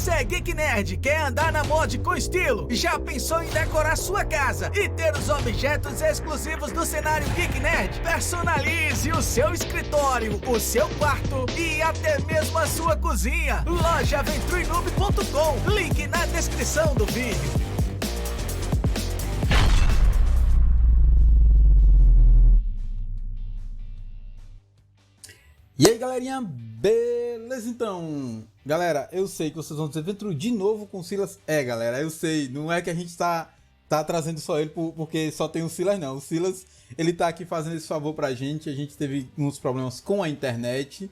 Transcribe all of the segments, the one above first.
Você é Geek Nerd, quer andar na mod com estilo? Já pensou em decorar sua casa e ter os objetos exclusivos do cenário Geek Nerd? Personalize o seu escritório, o seu quarto e até mesmo a sua cozinha. Loja AventureNoob.com, link na descrição do vídeo. E aí, galerinha, beleza? Então, galera, eu sei que vocês vão dizer, Ventru, de novo com o Silas. Galera, eu sei, não é que a gente tá trazendo só ele porque só tem o Silas, não. O Silas, ele tá aqui fazendo esse favor pra gente. A gente teve uns problemas com a internet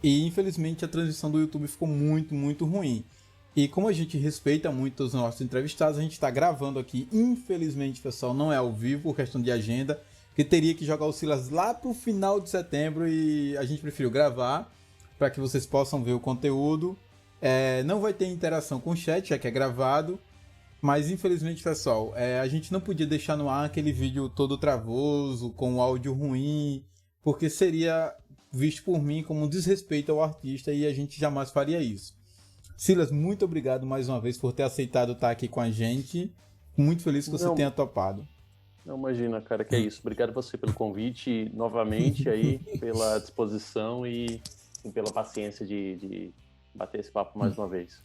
e, infelizmente, a transmissão do YouTube ficou muito ruim. E como a gente respeita muito os nossos entrevistados, a gente tá gravando aqui. Infelizmente, pessoal, não é ao vivo por questão de agenda, que teria que jogar o Silas lá pro final de setembro e a gente preferiu gravar para que vocês possam ver o conteúdo. Não vai ter interação com o chat, já que é gravado, mas infelizmente, pessoal, a gente não podia deixar no ar aquele vídeo todo travoso, com o áudio ruim, porque seria visto por mim como um desrespeito ao artista e a gente jamais faria isso. Silas, muito obrigado mais uma vez por ter aceitado estar aqui com a gente. Muito feliz que você tenha topado. Não, imagina, cara, que é isso. Obrigado você pelo convite novamente aí, pela disposição e pela paciência de bater esse papo mais uma vez.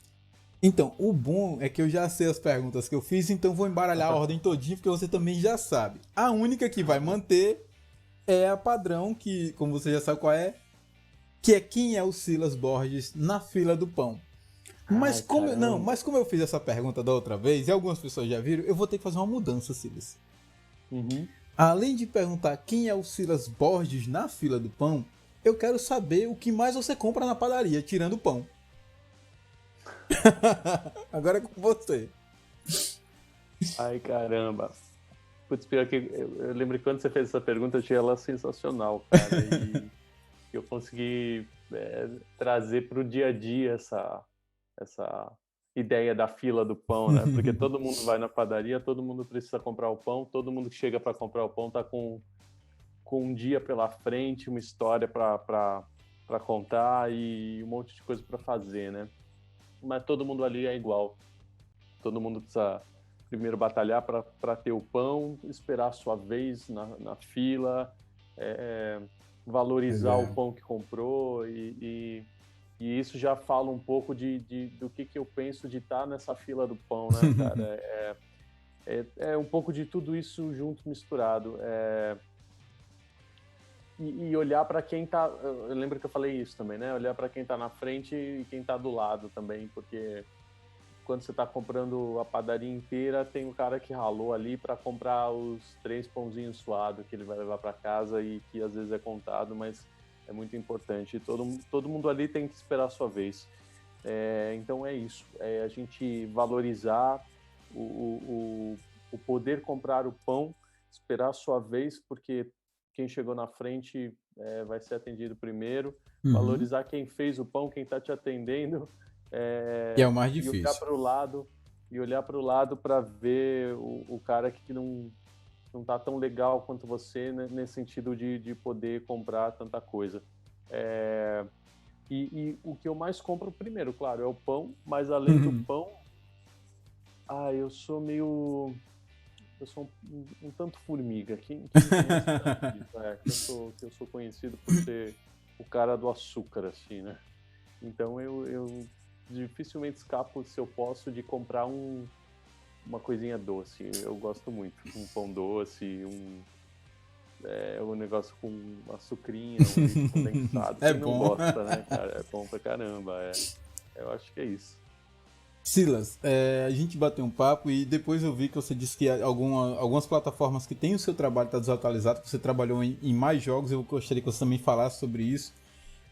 Então, o bom é que eu já sei as perguntas que eu fiz, então vou embaralhar a ordem todinha, porque você também já sabe. A única que vai manter é a padrão, que, como você já sabe qual é, que é quem é o Silas Borges na fila do pão. Mas como eu fiz essa pergunta da outra vez, e algumas pessoas já viram, eu vou ter que fazer uma mudança, Silas. Além de perguntar quem é o Silas Borges na fila do pão, eu quero saber o que mais você compra na padaria, tirando o pão. Agora é com você. Ai, caramba. Putz, pior que eu lembro que quando você fez essa pergunta, eu achei ela sensacional, cara. E eu consegui trazer para o dia a dia essa ideia da fila do pão, né? Porque todo mundo vai na padaria, todo mundo precisa comprar o pão, todo mundo que chega para comprar o pão tá com um dia pela frente, uma história para contar e um monte de coisa para fazer, né? Mas todo mundo ali é igual. Todo mundo precisa primeiro batalhar para ter o pão, esperar a sua vez na fila, valorizar o pão que comprou e isso já fala um pouco do que eu penso de estar nessa fila do pão, né, cara? É um pouco de tudo isso junto, misturado. E olhar para quem tá... Eu lembro que eu falei isso também, né? Olhar para quem tá na frente e quem tá do lado também, porque quando você tá comprando a padaria inteira, tem um cara que ralou ali para comprar os 3 pãozinhos suados que ele vai levar para casa e que às vezes é contado, mas é muito importante. Todo mundo ali tem que esperar a sua vez. Então é isso. A gente valorizar o poder comprar o pão, esperar a sua vez, porque quem chegou na frente vai ser atendido primeiro. Valorizar quem fez o pão, quem está te atendendo. Que é o mais difícil. E olhar para o lado para ver o cara que não tá tão legal quanto você, né, nesse sentido de poder comprar tanta coisa. E o que eu mais compro primeiro, claro, é o pão, mas além do pão, eu sou um tanto formiga. Quem conhece isso? Eu sou conhecido por ser o cara do açúcar, assim, né? Então eu dificilmente escapo, se eu posso, de comprar uma coisinha doce. Eu gosto muito. Um pão doce, um negócio com açucrinha, um leite condensado. Quem não gosta, né, cara? É bom pra caramba. Eu acho que é isso. Silas, a gente bateu um papo e depois eu vi que você disse que algumas plataformas que tem o seu trabalho está desatualizado, que você trabalhou em mais jogos, eu gostaria que você também falasse sobre isso.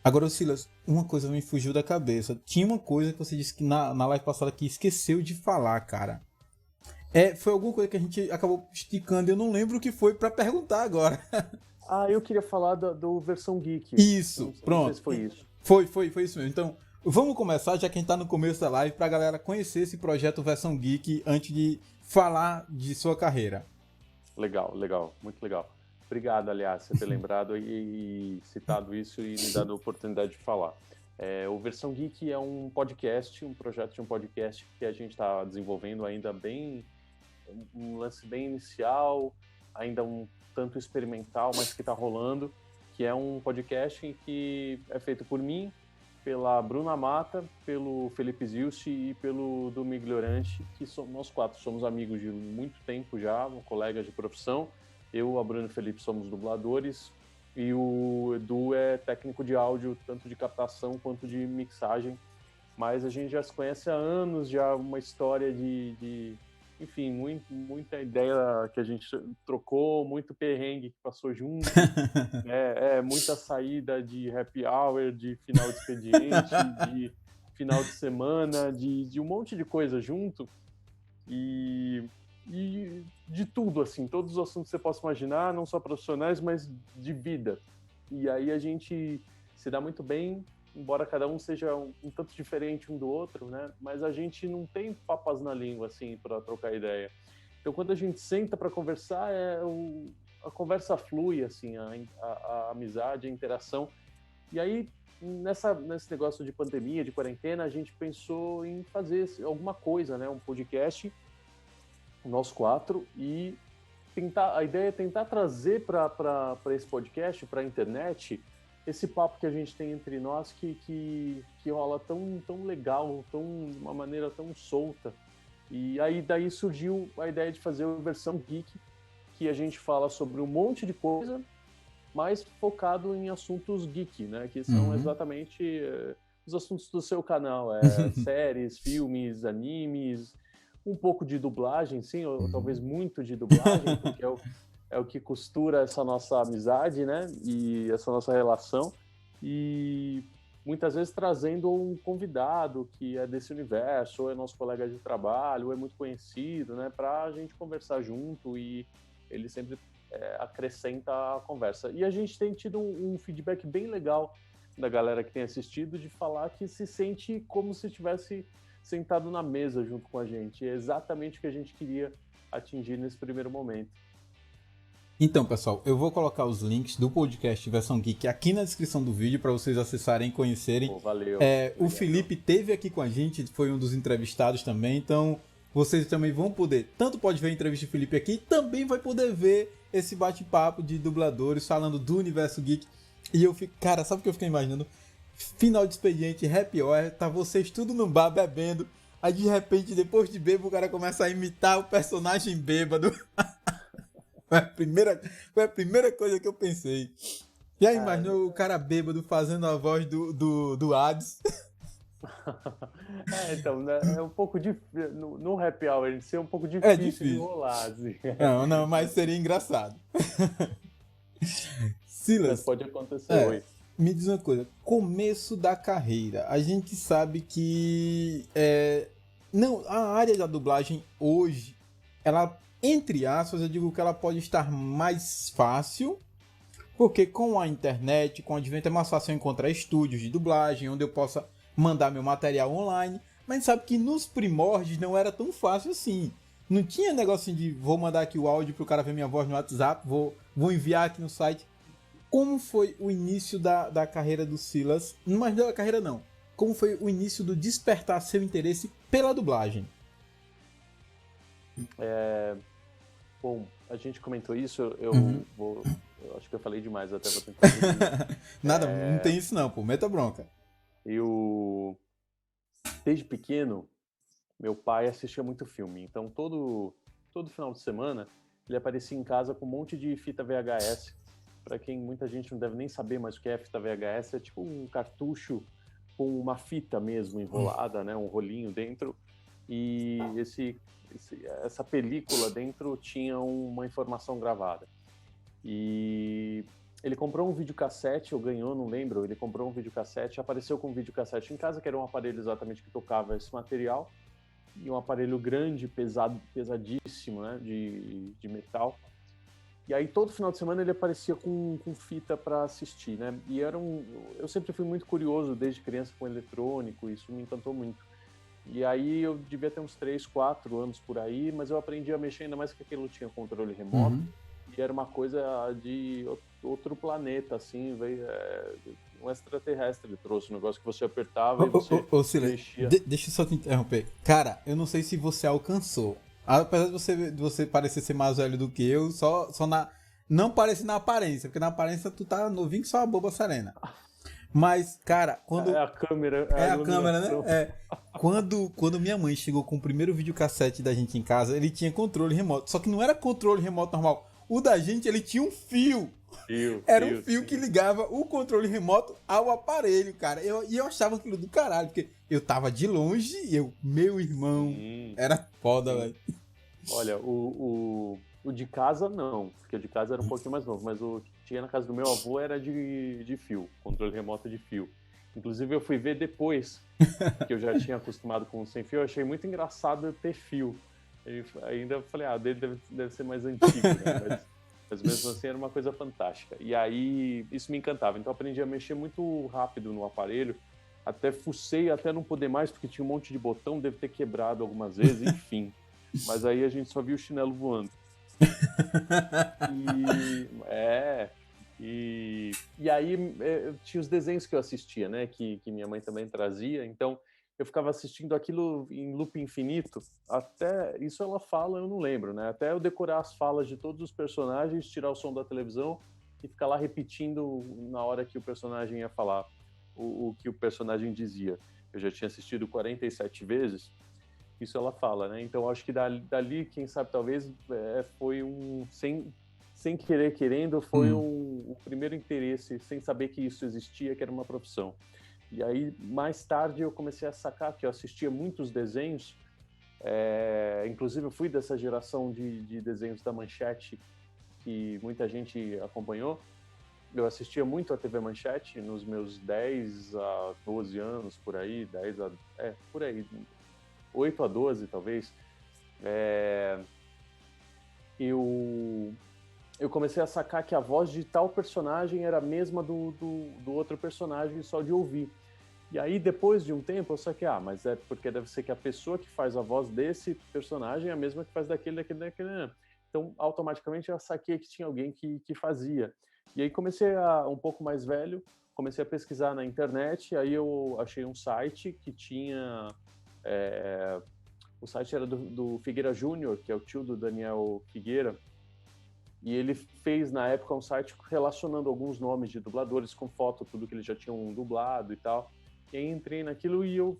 Agora, Silas, uma coisa me fugiu da cabeça. Tinha uma coisa que você disse que na live passada que esqueceu de falar, cara. Foi alguma coisa que a gente acabou esticando, eu não lembro o que foi pra perguntar agora. Eu queria falar do Versão Geek. Isso, pronto. Não sei se foi isso. Foi isso mesmo. Então, vamos começar, já que a gente tá no começo da live, pra galera conhecer esse projeto Versão Geek antes de falar de sua carreira. Legal, muito legal. Obrigado, aliás, por ter lembrado e citado isso e me dado a oportunidade de falar. O Versão Geek é um podcast, um projeto de um podcast que a gente está desenvolvendo ainda bem, um lance bem inicial, ainda um tanto experimental, mas que está rolando, que é um podcast que é feito por mim, pela Bruna Mata, pelo Felipe Zilci e pelo Du Migliorante, que nós 4 somos amigos de muito tempo já, colegas de profissão. Eu, a Bruna e o Felipe somos dubladores, e o Edu é técnico de áudio, tanto de captação quanto de mixagem. Mas a gente já se conhece há anos, já uma história enfim, muita ideia que a gente trocou, muito perrengue que passou junto, muita saída de happy hour, de final de expediente, de final de semana, de um monte de coisa junto. E de tudo, assim, todos os assuntos que você possa imaginar, não só profissionais, mas de vida. E aí a gente se dá muito bem, embora cada um seja um tanto diferente um do outro, né? Mas a gente não tem papas na língua, assim, para trocar ideia. Então, quando a gente senta para conversar, a conversa flui, assim, a amizade, a interação. E aí, nesse negócio de pandemia, de quarentena, a gente pensou em fazer alguma coisa, né? Um podcast, nós 4, e a ideia é tentar trazer para esse podcast, para a internet, esse papo que a gente tem entre nós que rola tão legal, de uma maneira tão solta. E aí daí surgiu a ideia de fazer a Versão Geek, que a gente fala sobre um monte de coisa, mas focado em assuntos geek, né? Que são exatamente os assuntos do seu canal. Séries, filmes, animes, um pouco de dublagem, sim, ou talvez muito de dublagem, porque é o que costura essa nossa amizade, né? E essa nossa relação. E muitas vezes trazendo um convidado que é desse universo, ou é nosso colega de trabalho, ou é muito conhecido, né? Para a gente conversar junto, e ele sempre acrescenta a conversa. E a gente tem tido um feedback bem legal da galera que tem assistido, de falar que se sente como se estivesse sentado na mesa junto com a gente. É exatamente o que a gente queria atingir nesse primeiro momento. Então, pessoal, eu vou colocar os links do podcast Versão Geek aqui na descrição do vídeo para vocês acessarem e conhecerem. Valeu. O Felipe esteve aqui com a gente, foi um dos entrevistados também, então vocês também vão poder, tanto pode ver a entrevista do Felipe aqui, também vai poder ver esse bate-papo de dubladores falando do universo geek. E eu fico, cara, sabe o que eu fiquei imaginando? Final de expediente, happy hour, tá vocês tudo no bar bebendo, aí de repente, depois de bêbado, o cara começa a imitar o personagem bêbado. Foi a primeira coisa que eu pensei. Já imaginou o cara bêbado fazendo a voz do Hades? Então, né, é um pouco difícil, no happy hour, ser um pouco difícil de rolar, assim. Não, mas seria engraçado. Silas, mas pode acontecer, oi. Me diz uma coisa, começo da carreira, a gente sabe que a área da dublagem hoje, ela, entre aspas, eu digo que ela pode estar mais fácil, porque com a internet, com o advento, é mais fácil encontrar estúdios de dublagem, onde eu possa mandar meu material online, mas sabe que nos primórdios não era tão fácil assim. Não tinha negócio de vou mandar aqui o áudio pro cara ver minha voz no WhatsApp, vou enviar aqui no site. Como foi o início da carreira do Silas? Mas não da carreira não. Como foi o início do despertar seu interesse pela dublagem? Bom, a gente comentou isso, eu acho que eu falei demais, até vou tentar. Nada, não tem isso não, pô, meta bronca. Desde pequeno, meu pai assistia muito filme, então todo final de semana ele aparecia em casa com um monte de fita VHS. Para quem muita gente não deve nem saber mais o que é fita VHS, é tipo um cartucho com uma fita mesmo enrolada, né, um rolinho dentro, e essa película dentro tinha uma informação gravada. E ele comprou um videocassete, ou ganhou, não lembro, ele comprou um videocassete, apareceu com um videocassete em casa, que era um aparelho exatamente que tocava esse material, e um aparelho grande, pesadíssimo, né, de metal. E aí todo final de semana ele aparecia com fita para assistir, né? E eu sempre fui muito curioso desde criança com eletrônico, isso me encantou muito. E aí eu devia ter uns 3, 4 anos por aí, mas eu aprendi a mexer, ainda mais que aquilo tinha controle remoto. E era uma coisa de outro planeta, assim, um extraterrestre trouxe, um negócio que você apertava e você Ô, Silas, mexia. deixa eu só te interromper. Cara, eu não sei se você alcançou. Apesar de você parecer ser mais velho do que eu, não parece na aparência, porque na aparência tu tá novinho que só a boba serena. Mas, cara, quando... É a câmera, É a câmera, né? iluminação. É. Quando minha mãe chegou com o primeiro videocassete da gente em casa, ele tinha controle remoto. Só que não era controle remoto normal. O da gente, ele tinha um fio. Era um fio que ligava o controle remoto ao aparelho, cara. E eu achava aquilo do caralho, porque eu tava de longe e meu irmão, era foda, velho. Olha, o de casa não, porque o de casa era um pouquinho mais novo, mas o que tinha na casa do meu avô era de fio, controle remoto de fio. Inclusive eu fui ver depois, que eu já tinha acostumado com o sem fio, eu achei muito engraçado ter fio. E ainda falei, dele deve ser mais antigo, né? Mas mesmo assim era uma coisa fantástica. E aí isso me encantava. Então eu aprendi a mexer muito rápido no aparelho, até fucei até não poder mais, porque tinha um monte de botão, deve ter quebrado algumas vezes, enfim. Mas aí a gente só viu o chinelo voando. E aí tinha os desenhos que eu assistia, né? Que minha mãe também trazia. Então eu ficava assistindo aquilo em loop infinito. Até isso ela fala, eu não lembro, né? Até eu decorar as falas de todos os personagens, tirar o som da televisão e ficar lá repetindo na hora que o personagem ia falar o que o personagem dizia. Eu já tinha assistido 47 vezes. Isso ela fala, né? Então acho que dali quem sabe, talvez foi sem querer querendo, foi o primeiro interesse, sem saber que isso existia, que era uma profissão. E aí, mais tarde, eu comecei a sacar que eu assistia muitos desenhos, inclusive eu fui dessa geração de desenhos da Manchete, que muita gente acompanhou. Eu assistia muito a TV Manchete nos meus 10 a 12 anos, por aí, por aí, 8 a 12 talvez. Eu comecei a sacar que a voz de tal personagem era a mesma do outro personagem, só de ouvir. E aí, depois de um tempo, eu saquei, mas é porque deve ser que a pessoa que faz a voz desse personagem é a mesma que faz daquele. Então, automaticamente, eu saquei que tinha alguém que fazia. E aí, comecei um pouco mais velho, comecei a pesquisar na internet, aí eu achei um site que tinha... o site era do Figueira Júnior, que é o tio do Daniel Figueira, e ele fez, na época, um site relacionando alguns nomes de dubladores com foto, tudo que eles já tinham dublado e tal. E aí entrei naquilo e eu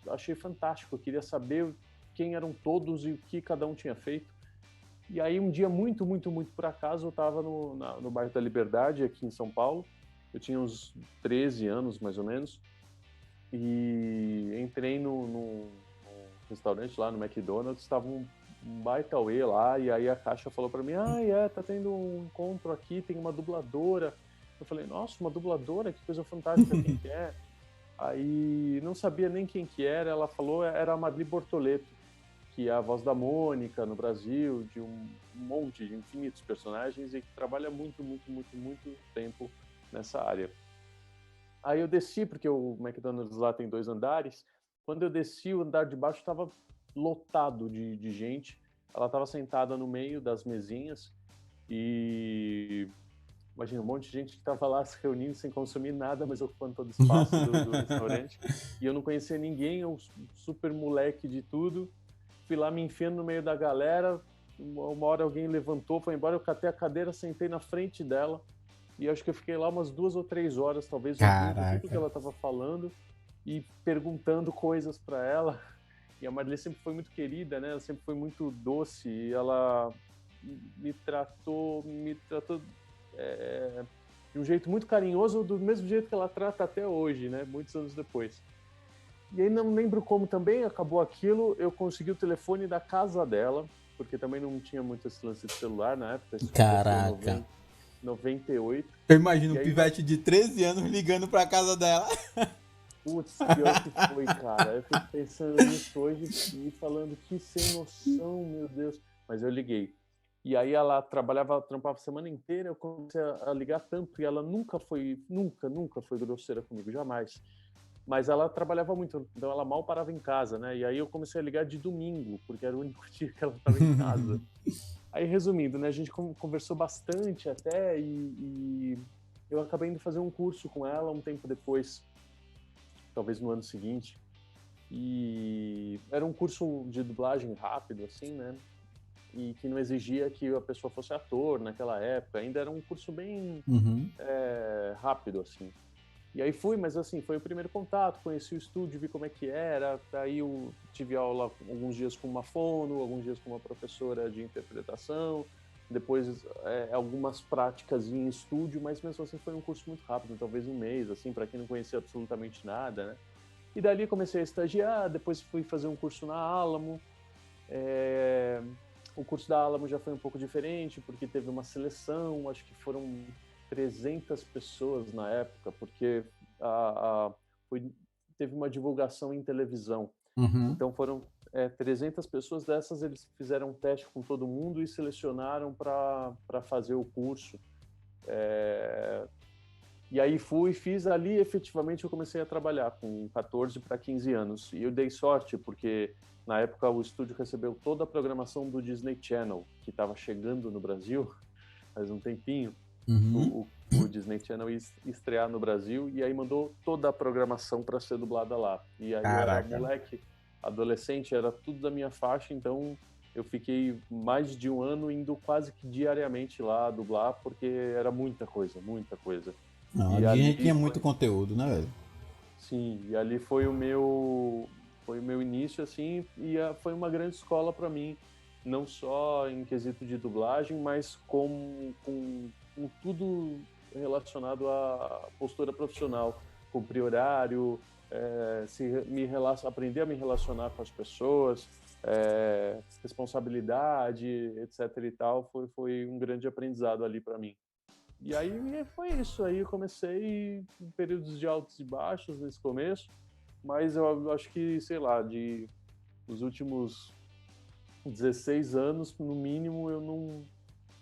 achei fantástico, eu queria saber quem eram todos e o que cada um tinha feito. E aí um dia, muito, muito, muito por acaso, eu estava no bairro da Liberdade, aqui em São Paulo. Eu tinha uns 13 anos, mais ou menos, e entrei no restaurante lá no McDonald's, estava um baita auê lá, e aí a caixa falou pra mim, tá tendo um encontro aqui, tem uma dubladora. Eu falei, nossa, uma dubladora? Que coisa fantástica, quem que é? Aí não sabia nem quem que era, ela falou, era a Marli Bortoleto, que é a voz da Mônica no Brasil, de um monte de infinitos personagens e que trabalha muito, muito, muito, muito tempo nessa área. Aí eu desci, porque o McDonald's lá tem 2 andares. Quando eu desci, o andar de baixo estava lotado de gente. Ela estava sentada no meio das mesinhas e imagina um monte de gente que estava lá se reunindo sem consumir nada, mas ocupando todo o espaço do restaurante. E eu não conhecia ninguém, eu super moleque de tudo. Fui lá me enfiando no meio da galera. Uma hora alguém levantou, foi embora, eu catei a cadeira, sentei na frente dela. E acho que eu fiquei lá umas 2 ou 3 horas, talvez, ouvindo tudo que ela estava falando e perguntando coisas para ela. E a Marli sempre foi muito querida, né? Ela sempre foi muito doce e ela me tratou de um jeito muito carinhoso, do mesmo jeito que ela trata até hoje, né? Muitos anos depois. E aí não lembro como também acabou aquilo, eu consegui o telefone da casa dela, porque também não tinha muito esse lance de celular na época. Caraca. 98. Eu imagino um pivete de 13 anos ligando pra casa dela. Putz, pior que foi, cara. Eu fico pensando nisso hoje e falando que sem noção, meu Deus. Mas eu liguei. E aí ela trampava a semana inteira, eu comecei a ligar tanto e ela nunca foi grosseira comigo, jamais. Mas ela trabalhava muito, então ela mal parava em casa, né? E aí eu comecei a ligar de domingo, porque era o único dia que ela estava em casa. Aí, resumindo, né? A gente conversou bastante até e eu acabei indo fazer um curso com ela um tempo depois, talvez no ano seguinte, e era um curso de dublagem rápido, assim, né? E que não exigia que a pessoa fosse ator naquela época, ainda era um curso bem Uhum. rápido, assim. E aí fui, mas assim, foi o primeiro contato, conheci o estúdio, vi como é que era, aí eu tive aula alguns dias com uma fono, alguns dias com uma professora de interpretação, depois algumas práticas em estúdio, mas mesmo assim foi um curso muito rápido, talvez um mês, assim, para quem não conhecia absolutamente nada, né? E dali comecei a estagiar, depois fui fazer um curso na Alamo. O curso da Alamo já foi um pouco diferente, porque teve uma seleção, acho que foram 300 pessoas na época, porque teve uma divulgação em televisão. Uhum. Então foram 300 pessoas, dessas eles fizeram um teste com todo mundo e selecionaram para fazer o curso. E aí fiz ali, efetivamente eu comecei a trabalhar com 14 para 15 anos. E eu dei sorte, porque na época o estúdio recebeu toda a programação do Disney Channel, que estava chegando no Brasil faz um tempinho. Uhum. O Disney Channel ia estrear no Brasil, e aí mandou toda a programação para ser dublada lá. E aí Caraca. eu era moleque, adolescente, era tudo da minha faixa, então eu fiquei mais de um ano indo quase que diariamente lá dublar, porque era muita coisa, muita coisa. Não, E a ali gente tinha muito conteúdo, né, velho? Sim, e ali foi o meu início, assim, e foi uma grande escola para mim, não só em quesito de dublagem, mas com tudo relacionado à postura profissional, cumprir horário, aprender a me relacionar com as pessoas, responsabilidade, etc e tal, foi um grande aprendizado ali para mim. E aí foi isso, aí eu comecei em períodos de altos e baixos nesse começo, mas eu acho que, sei lá, os últimos 16 anos, no mínimo, eu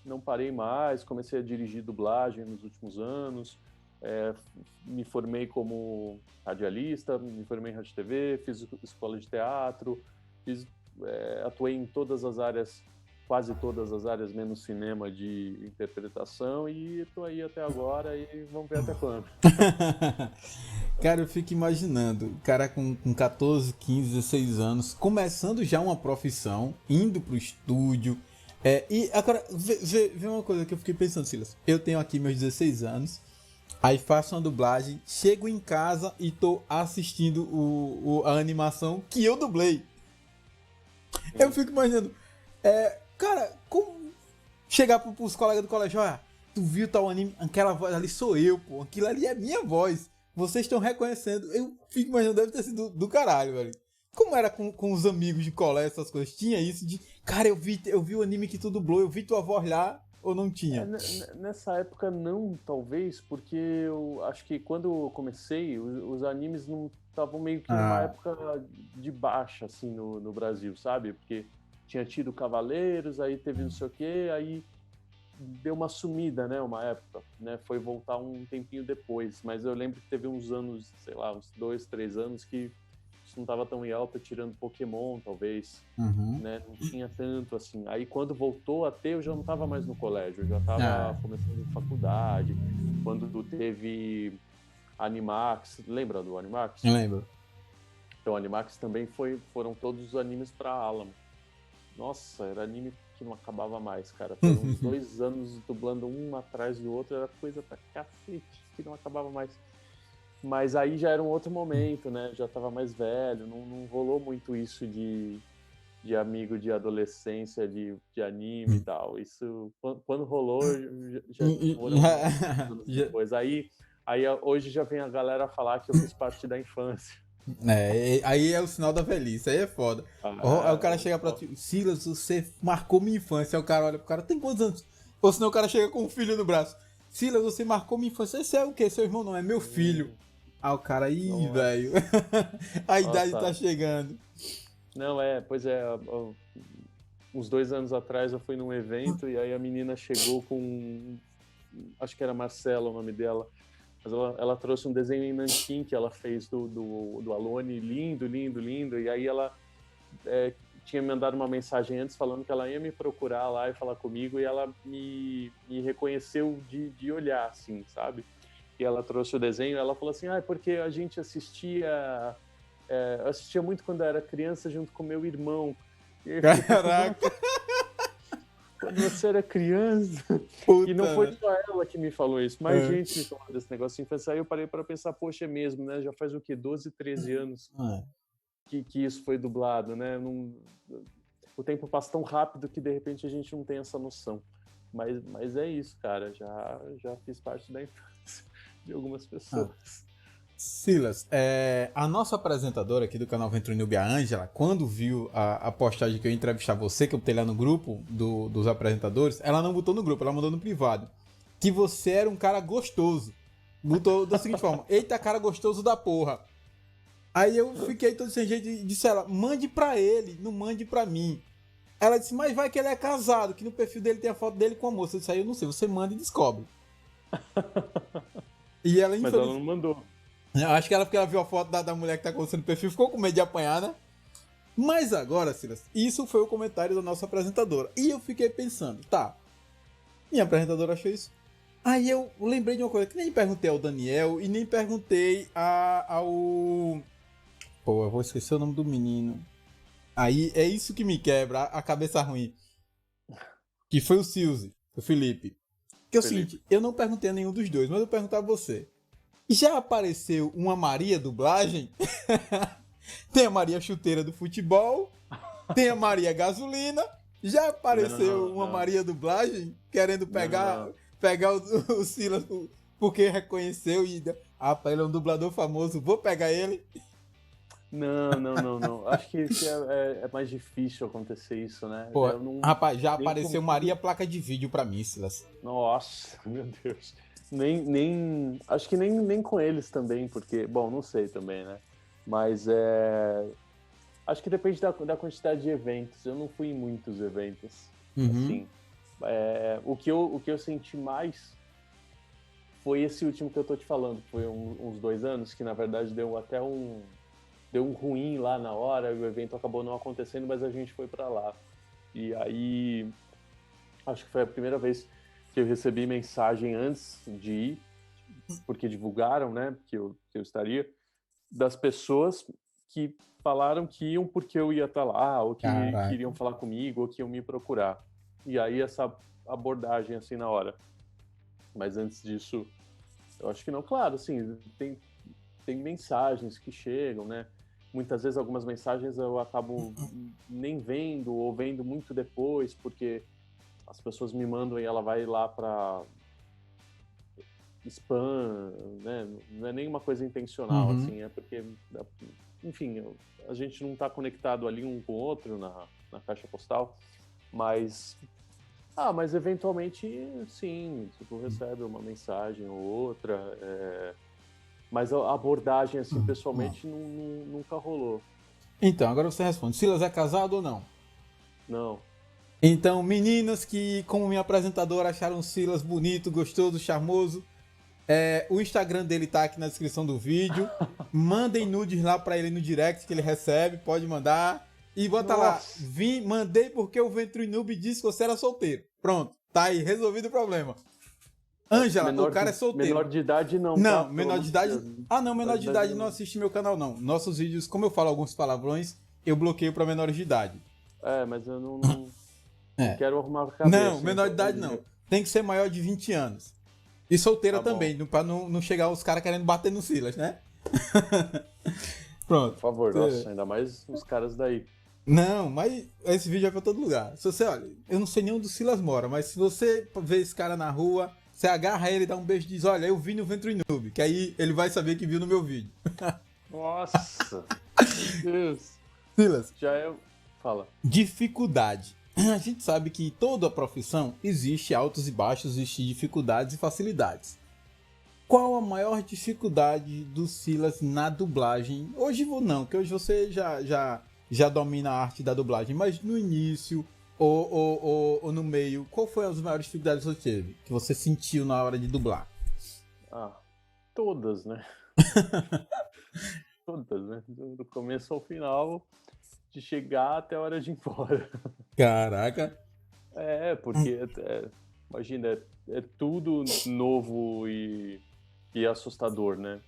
não parei mais, comecei a dirigir dublagem nos últimos anos, me formei como radialista, me formei em rádio e TV, fiz escola de teatro, atuei em todas as áreas, quase todas as áreas, menos cinema, de interpretação, e estou aí até agora e vamos ver até quando. Cara, eu fico imaginando, o cara com 14, 15, 16 anos, começando já uma profissão, indo pro estúdio. E agora, vê uma coisa que eu fiquei pensando, Silas. Eu tenho aqui meus 16 anos, aí faço uma dublagem, chego em casa e tô assistindo a animação que eu dublei. Eu fico imaginando, cara, como chegar pros colegas do colégio, olha, tu viu tal anime, aquela voz ali sou eu, pô, aquilo ali é minha voz. Vocês estão reconhecendo. Eu fico imaginando, deve ter sido do caralho, velho. Como era com os amigos de colégio, essas coisas? Tinha isso de, cara, eu vi o anime que tu dublou, eu vi tua voz lá, ou não tinha? Nessa época não, talvez, porque eu acho que quando eu comecei, os animes não estavam meio que numa época de baixa, assim, no Brasil, sabe? Porque tinha tido Cavaleiros, aí teve não sei o quê, aí deu uma sumida, né, uma época, né, foi voltar um tempinho depois, mas eu lembro que teve uns anos, sei lá, uns 2, 3 anos que isso não estava tão em alta, tirando Pokémon, talvez, né, não tinha tanto, assim, aí quando voltou a ter, eu já não estava mais no colégio, eu já estava começando faculdade, quando teve Animax, lembra do Animax? Eu lembro. Então, Animax também foram todos os animes para Alamo. Nossa, era anime que não acabava mais, cara. Foram uns 2 anos dublando um atrás do outro, era coisa pra cacete, que não acabava mais. Mas aí já era um outro momento, né? Já tava mais velho, não rolou muito isso de amigo de adolescência, de anime e tal. Isso, quando rolou, já foram anos depois. Aí hoje já vem a galera falar que eu fiz parte da infância. Aí é o sinal da velhice, aí é foda. Aí o cara chega pra ti, Silas, você marcou minha infância. Aí o cara olha pro cara, tem quantos anos? Ou senão o cara chega com um filho no braço. Silas, você marcou minha infância. Esse é o quê? Seu irmão não, é meu filho. Aí o cara, ih, velho. A idade tá chegando. Não, pois é. Uns 2 anos atrás eu fui num evento e aí a menina chegou com. Acho que era Marcela o nome dela. Mas ela trouxe um desenho em nanquim que ela fez do Alone, lindo, lindo, lindo. E aí ela tinha me mandado uma mensagem antes falando que ela ia me procurar lá e falar comigo. E ela me reconheceu de olhar, assim, sabe? que ela trouxe o desenho, ela falou assim, porque a gente assistia muito quando eu era criança junto com meu irmão. E aí eu fiquei pensando, Caraca, quando você era criança. puta. E não foi só ela que me falou isso, mais É. gente me falou desse negócio de infância. Aí eu parei para pensar, poxa, é mesmo, né? Já faz o quê? 12, 13 anos É. que isso foi dublado, né? O tempo passa tão rápido que de repente a gente não tem essa noção. Mas é isso, cara. Já fiz parte da infância de algumas pessoas. Silas, a nossa apresentadora aqui do canal Venture Noob, a Ângela, quando viu a postagem que eu ia entrevistar você, que eu botei lá no grupo dos apresentadores, ela não botou no grupo, ela mandou no privado. Que você era um cara gostoso. Botou da seguinte forma: eita, cara gostoso da porra. Aí eu fiquei todo sem jeito e disse a ela: mande pra ele, não mande pra mim. Ela disse: mas vai que ele é casado, que no perfil dele tem a foto dele com a moça. Eu disse: aí eu não sei, você manda e descobre. E ela, Mas ela não mandou. eu acho que porque ela viu a foto da mulher que tá acontecendo no perfil, ficou com medo de apanhar, né? Mas agora, Silas, isso foi o comentário da nossa apresentadora. E eu fiquei pensando, tá, minha apresentadora achou isso. Aí eu lembrei de uma coisa que nem perguntei ao Daniel e nem perguntei ao... Pô, eu vou esquecer o nome do menino. Aí é isso que me quebra, a cabeça ruim. Que foi o Silzi, o Felipe. Que é o seguinte, eu não perguntei a nenhum dos dois, mas eu vou perguntar a você. Já apareceu uma Maria dublagem? Tem a Maria chuteira do futebol, tem a Maria gasolina. Já apareceu uma Maria dublagem querendo pegar o Silas porque reconheceu e... ele é um dublador famoso, vou pegar ele. Não. Acho que é mais difícil acontecer isso, né? Pô, rapaz, já nem apareceu Maria placa de vídeo pra mim, Silas. Nossa, meu Deus. Acho que nem com eles também, porque, bom, não sei também, né? Mas acho que depende da quantidade de eventos. Eu não fui em muitos eventos, assim. O que eu senti mais foi esse último que eu tô te falando, que foi uns 2 anos, que na verdade deu até deu um ruim lá na hora, o evento acabou não acontecendo, mas a gente foi pra lá. E aí, acho que foi a primeira vez que eu recebi mensagem antes de ir, porque divulgaram, né, que eu estaria, das pessoas que falaram que iam porque eu ia estar lá, ou que queriam falar comigo, ou que iam me procurar. E aí essa abordagem, assim, na hora. Mas antes disso, eu acho que não. Claro, assim, tem mensagens que chegam, né? Muitas vezes algumas mensagens eu acabo nem vendo, ou vendo muito depois, porque as pessoas me mandam e ela vai lá para spam, né? Não é nenhuma coisa intencional, assim, é porque, enfim, a gente não está conectado ali um com o outro na caixa postal, mas eventualmente, sim, tu recebe uma mensagem ou outra, mas a abordagem, assim, pessoalmente, nunca rolou. Então, agora você responde, Silas é casado ou não? Não. Então, meninas que, como minha apresentadora, acharam o Silas bonito, gostoso, charmoso, o Instagram dele tá aqui na descrição do vídeo. Mandem nudes lá pra ele no direct que ele recebe, pode mandar. E bota lá, mandei porque o Venture Noob disse que você era solteiro. Pronto, tá aí, resolvido o problema. Ângela, o cara é solteiro. Menor de idade não, Não, tá? menor de idade... não, menor de idade não assiste meu canal, não. Nossos vídeos, como eu falo alguns palavrões, eu bloqueio pra menores de idade. Mas eu não quero arrumar a cabeça. Não, menor de idade não. Tem que ser maior de 20 anos. E solteira também, pra não chegar os caras querendo bater no Silas, né? Pronto. Por favor, nossa, ainda mais os caras daí. Não, mas esse vídeo é pra todo lugar. Se você, olha, eu não sei nem onde o Silas mora, mas se você vê esse cara na rua, você agarra ele, dá um beijo e diz, olha, eu vi no Venture Noob, que aí ele vai saber que viu no meu vídeo. Nossa, meu Deus. Silas. Fala. Dificuldade. A gente sabe que toda profissão existe altos e baixos, existe dificuldades e facilidades. Qual a maior dificuldade do Silas na dublagem? Hoje não, que hoje você já domina a arte da dublagem, mas no início ou no meio, qual foi as maiores dificuldades que você teve, que você sentiu na hora de dublar? Todas, né? Todas, né? Do começo ao final, de chegar até a hora de ir embora. Caraca! Porque, imagina, é tudo novo e e assustador, né?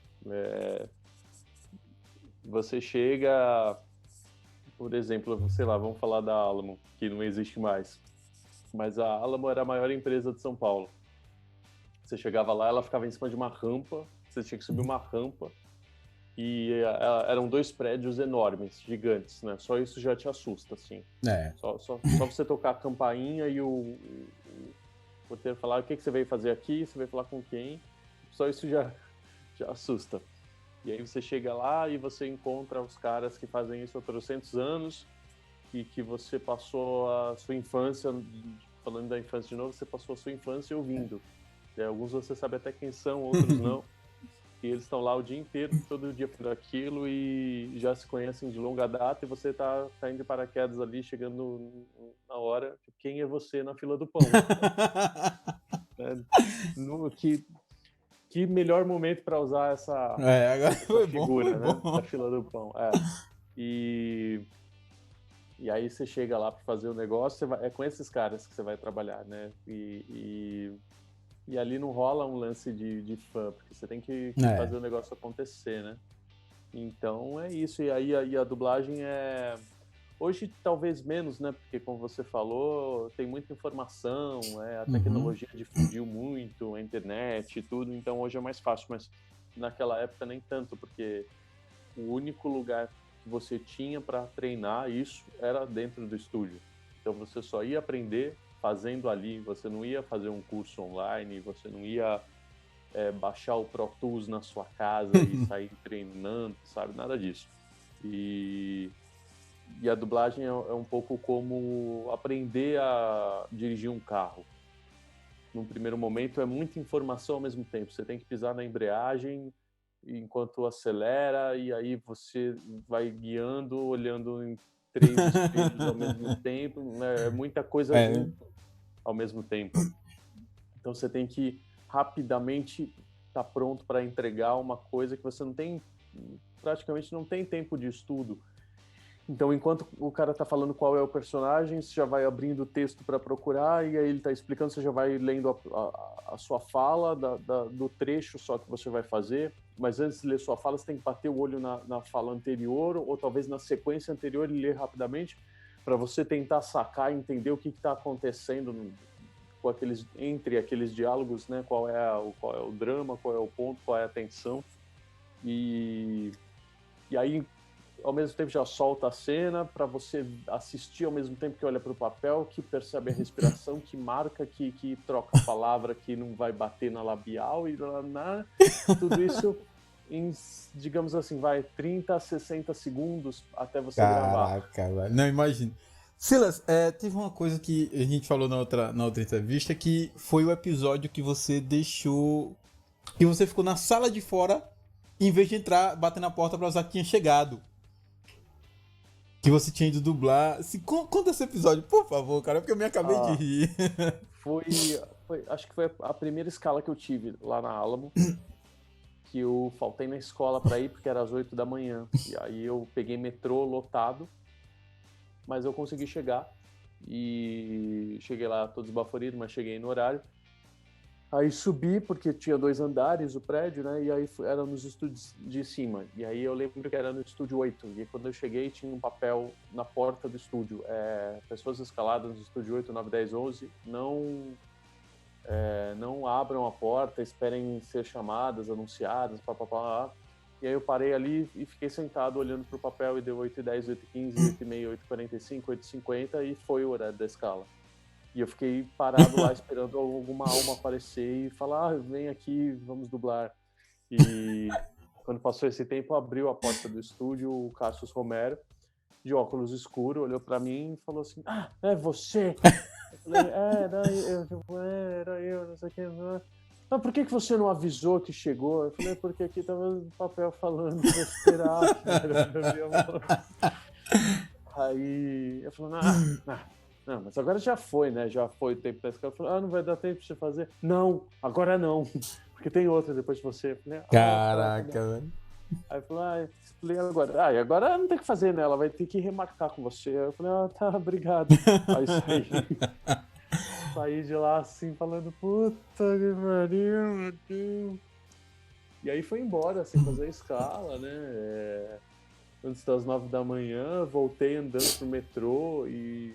Você chega, por exemplo, sei lá, vamos falar da Alamo, que não existe mais. Mas a Alamo era a maior empresa de São Paulo. Você chegava lá, ela ficava em cima de uma rampa, você tinha que subir uma rampa, e eram 2 prédios enormes, gigantes, né? Só isso já te assusta, assim. Só você tocar a campainha e o porteiro falar o que você veio fazer aqui, você veio falar com quem, só isso já assusta. E aí você chega lá e você encontra os caras que fazem isso há 300 anos e que você passou a sua infância, falando da infância de novo, você passou a sua infância ouvindo. Alguns você sabe até quem são, outros não. E eles estão lá o dia inteiro, todo dia por aquilo e já se conhecem de longa data e você tá indo de paraquedas ali, chegando na hora. Quem é você na fila do pão? Que melhor momento para usar essa figura, né? Da fila do pão. E aí você chega lá para fazer o negócio, é com esses caras que você vai trabalhar, né? E ali não rola um lance de fã, porque você tem que fazer o negócio acontecer, né? Então é isso. E aí a dublagem hoje talvez menos, né? Porque como você falou, tem muita informação, a tecnologia difundiu muito, a internet e tudo, então hoje é mais fácil, mas naquela época nem tanto, porque o único lugar que você tinha para treinar isso era dentro do estúdio. Então você só ia aprender fazendo ali, você não ia fazer um curso online, você não ia baixar o Pro Tools na sua casa e sair treinando, sabe? Nada disso. E a dublagem é um pouco como aprender a dirigir um carro. Num primeiro momento é muita informação ao mesmo tempo. Você tem que pisar na embreagem enquanto acelera e aí você vai guiando, olhando em 3 espelhos ao mesmo tempo. Né? É muita coisa junto ao mesmo tempo. Então você tem que rapidamente estar pronto para entregar uma coisa que você praticamente não tem tempo de estudo. Então, enquanto o cara está falando qual é o personagem, você já vai abrindo o texto para procurar, e aí ele está explicando, você já vai lendo a sua fala do trecho só que você vai fazer. Mas antes de ler sua fala, você tem que bater o olho na fala anterior, ou talvez na sequência anterior e ler rapidamente, para você tentar sacar e entender o que está acontecendo entre aqueles diálogos, né? Qual é o drama, qual é o ponto, qual é a tensão. E aí, ao mesmo tempo, já solta a cena para você assistir ao mesmo tempo que olha para o papel, que percebe a respiração, que marca, que troca a palavra, que não vai bater na labial e tudo isso em, digamos assim, 30 a 60 segundos até você gravar. Caraca, velho. Não, imagino. Silas, teve uma coisa que a gente falou na outra entrevista, que foi o episódio que você deixou... que você ficou na sala de fora, em vez de entrar, bater na porta pra usar que tinha chegado. Que você tinha ido dublar. Conta esse episódio, por favor, cara, porque eu me acabei de rir. Acho que foi a primeira escala que eu tive lá na Alamo. Que eu faltei na escola pra ir, porque era às 8 da manhã. E aí eu peguei metrô lotado. Mas eu consegui chegar. E cheguei lá todo esbaforido, mas cheguei no horário. Aí subi, porque tinha 2 andares o prédio, né? E aí era nos estúdios de cima. E aí eu lembro que era no estúdio 8. E quando eu cheguei, tinha um papel na porta do estúdio. Pessoas escaladas no estúdio 8, 9, 10, 11 não abram a porta, esperem ser chamadas, anunciadas, papapá. E aí eu parei ali e fiquei sentado olhando pro papel e deu 8h10, 8h15, 8h30, 8h45, 8h50 e foi o horário da escala. E eu fiquei parado lá esperando alguma alma aparecer e falar, vem aqui, vamos dublar. E quando passou esse tempo, abriu a porta do estúdio o Cassius Romero, de óculos escuros, olhou pra mim e falou assim, é você? Eu falei, era eu, não sei o que. Mas por que você não avisou que chegou? Eu falei, porque aqui tava no papel falando pra esperar. Aí eu falei, não, mas agora já foi, né? Já foi o tempo da escala. Eu falei, não vai dar tempo de você fazer? Não, agora não. Porque tem outra depois de você. Eu falei, caraca, velho. Aí eu falei, agora? E agora não tem o que fazer, né? Ela vai ter que remarcar com você. Aí eu falei, tá, obrigado. Aí saí de lá assim, falando, puta que pariu, meu Deus. E aí foi embora, sem fazer a escala, né? Antes das 9 da manhã, voltei andando pro metrô e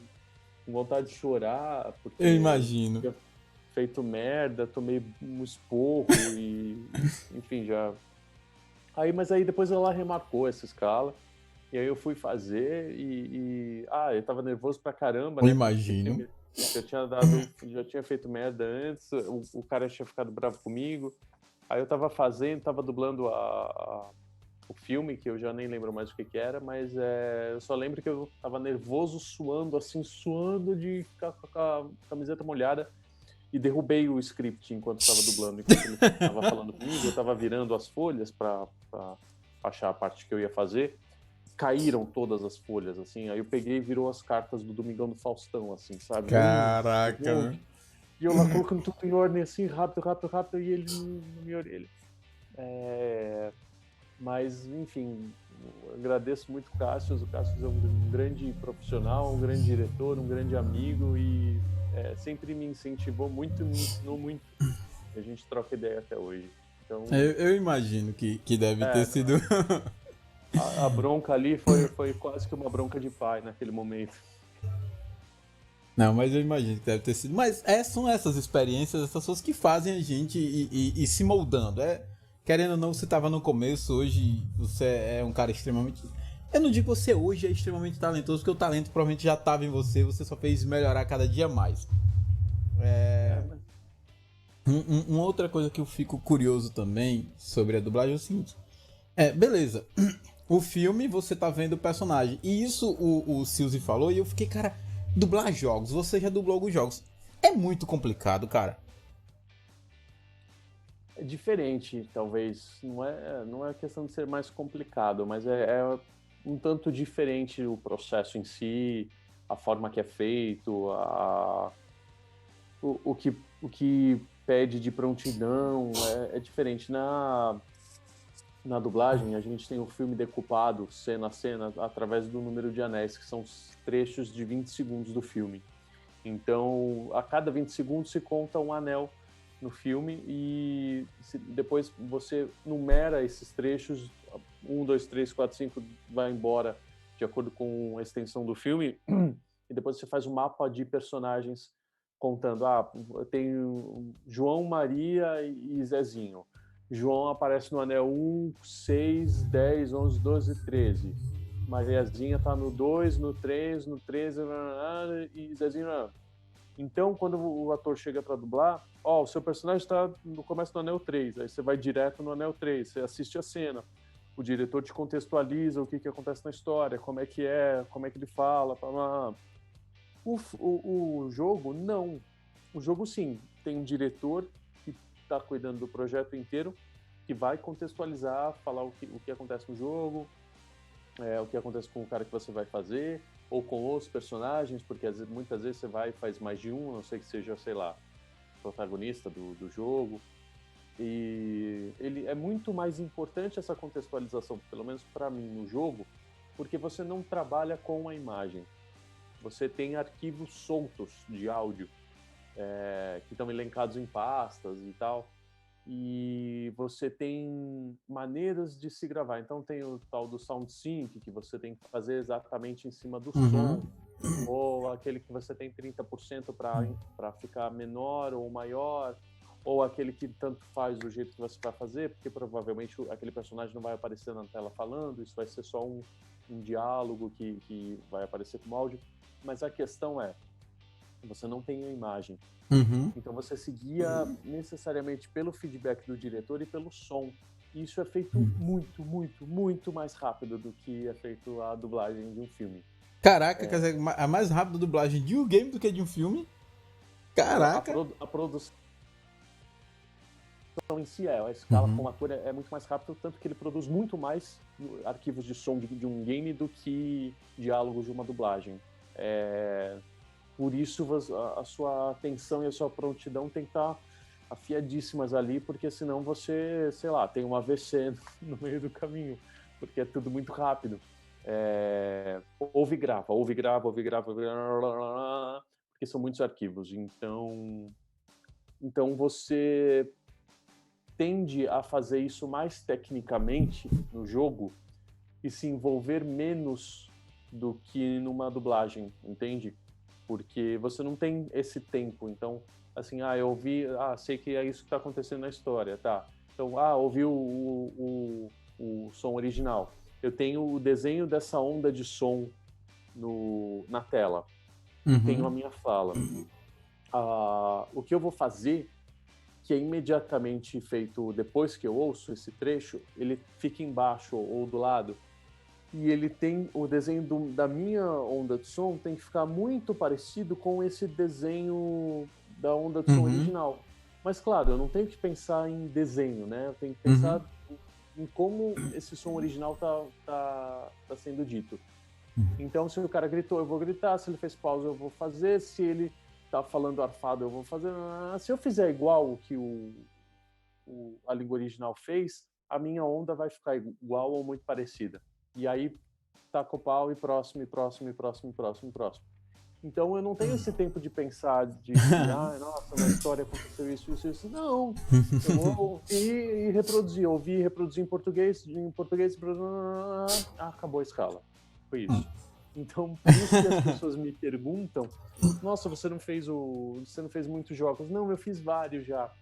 com vontade de chorar, Eu porque imagino. tinha feito merda, tomei um esporro e enfim, já. Mas aí depois ela remarcou essa escala. E aí eu fui fazer eu tava nervoso pra caramba, Eu né? Porque imagino. já tinha feito merda antes, o cara tinha ficado bravo comigo. Aí eu tava dublando o filme, que eu já nem lembro mais o que era, mas eu só lembro que eu tava nervoso, suando de ficar com a camiseta molhada, e derrubei o script enquanto tava dublando, enquanto ele tava falando comigo, eu tava virando as folhas pra achar a parte que eu ia fazer. Caíram todas as folhas, assim, aí eu peguei e virou as cartas do Domingão do Faustão, assim, sabe? Caraca, mano. E eu lá colocando tudo em ordem, assim, rápido, e ele na minha orelha. Mas, enfim, eu agradeço muito o Cássio é um grande profissional, um grande diretor, um grande amigo e sempre me incentivou muito, me ensinou muito. E a gente troca ideia até hoje. Então, Eu imagino que deve ter sido. a bronca ali foi quase que uma bronca de pai naquele momento. Não, mas eu imagino que deve ter sido. Mas são essas experiências, essas coisas que fazem a gente ir se moldando. Querendo ou não, você estava no começo, hoje você é um cara extremamente. Eu não digo que você hoje é extremamente talentoso, porque o talento provavelmente já estava em você só fez melhorar cada dia mais. Uma outra coisa que eu fico curioso também sobre a dublagem é o seguinte. Beleza. O filme, você tá vendo o personagem. E isso o Silzi falou, e eu fiquei, cara, dublar jogos, você já dublou alguns jogos. É muito complicado, cara. É diferente, talvez. Não é questão de ser mais complicado, mas é um tanto diferente o processo em si, a forma que é feito, o que pede de prontidão, é diferente. Na dublagem, a gente tem o filme decupado, cena a cena, através do número de anéis, que são os trechos de 20 segundos do filme. Então, a cada 20 segundos se conta um anel no filme e depois você numera esses trechos, 1, 2, 3, 4, 5, vai embora de acordo com a extensão do filme, e depois você faz um mapa de personagens contando, tem João, Maria e Zezinho. João aparece no anel 1, 6, 10, 11, 12, 13. Mariazinha tá no 2, no 3, no 13, e Zezinho não. Então, quando o ator chega para dublar, o seu personagem está no começo do anel 3, aí você vai direto no anel 3, você assiste a cena, o diretor te contextualiza o que acontece na história, como é que ele fala, O jogo, não. O jogo, sim, tem um diretor que está cuidando do projeto inteiro, que vai contextualizar, falar o que acontece no jogo, o que acontece com o cara que você vai fazer, ou com outros personagens, porque muitas vezes você vai e faz mais de um, a não sei que seja, sei lá, protagonista do jogo. E ele é muito mais importante essa contextualização, pelo menos para mim, no jogo, porque você não trabalha com a imagem. Você tem arquivos soltos de áudio, que estão elencados em pastas e tal. E você tem maneiras de se gravar. Então tem o tal do sound sync, que você tem que fazer exatamente em cima do som, ou aquele que você tem 30% para ficar menor ou maior, ou aquele que tanto faz do jeito que você vai fazer, porque provavelmente aquele personagem não vai aparecer na tela falando, isso vai ser só um diálogo que vai aparecer como áudio. Mas a questão você não tem a imagem. Então você se guia necessariamente pelo feedback do diretor e pelo som. E isso é feito muito, muito, muito mais rápido do que é feito a dublagem de um filme. Caraca, quer dizer, é mais rápido a dublagem de um game do que de um filme? Caraca! A produção em si a escala com o ator é muito mais rápido, tanto que ele produz muito mais arquivos de som de um game do que diálogos de uma dublagem. Por isso a sua atenção e a sua prontidão tem que estar afiadíssimas ali, porque senão você, sei lá, tem um AVC no meio do caminho, porque é tudo muito rápido. Ouve e grava, porque são muitos arquivos. Então você tende a fazer isso mais tecnicamente no jogo e se envolver menos do que numa dublagem, entende? Porque você não tem esse tempo. Então, assim, eu ouvi, sei que é isso que está acontecendo na história, tá? Então, ouvi o som original. Eu tenho o desenho dessa onda de som na tela. E tenho a minha fala. O que eu vou fazer, que é imediatamente feito depois que eu ouço esse trecho, ele fica embaixo ou do lado, e ele tem o desenho da minha onda de som tem que ficar muito parecido com esse desenho da onda de som original. Mas claro, eu não tenho que pensar em desenho, né? Eu tenho que pensar em como esse som original tá sendo dito. Então, se o cara gritou, eu vou gritar. Se ele fez pausa, eu vou fazer. Se ele tá falando arfado, eu vou fazer. Se eu fizer igual o que a língua original fez, a minha onda vai ficar igual ou muito parecida. E aí, taca o pau e próximo, e próximo, e próximo, e próximo, e próximo. Então, eu não tenho esse tempo de pensar nossa, na história aconteceu isso, isso, isso. Não, eu vou ouvir e reproduzir. Ouvir e reproduzir em português, acabou a escala. Foi isso. Então, por isso que as pessoas me perguntam, nossa, você não fez muitos jogos. Não, eu fiz vários já.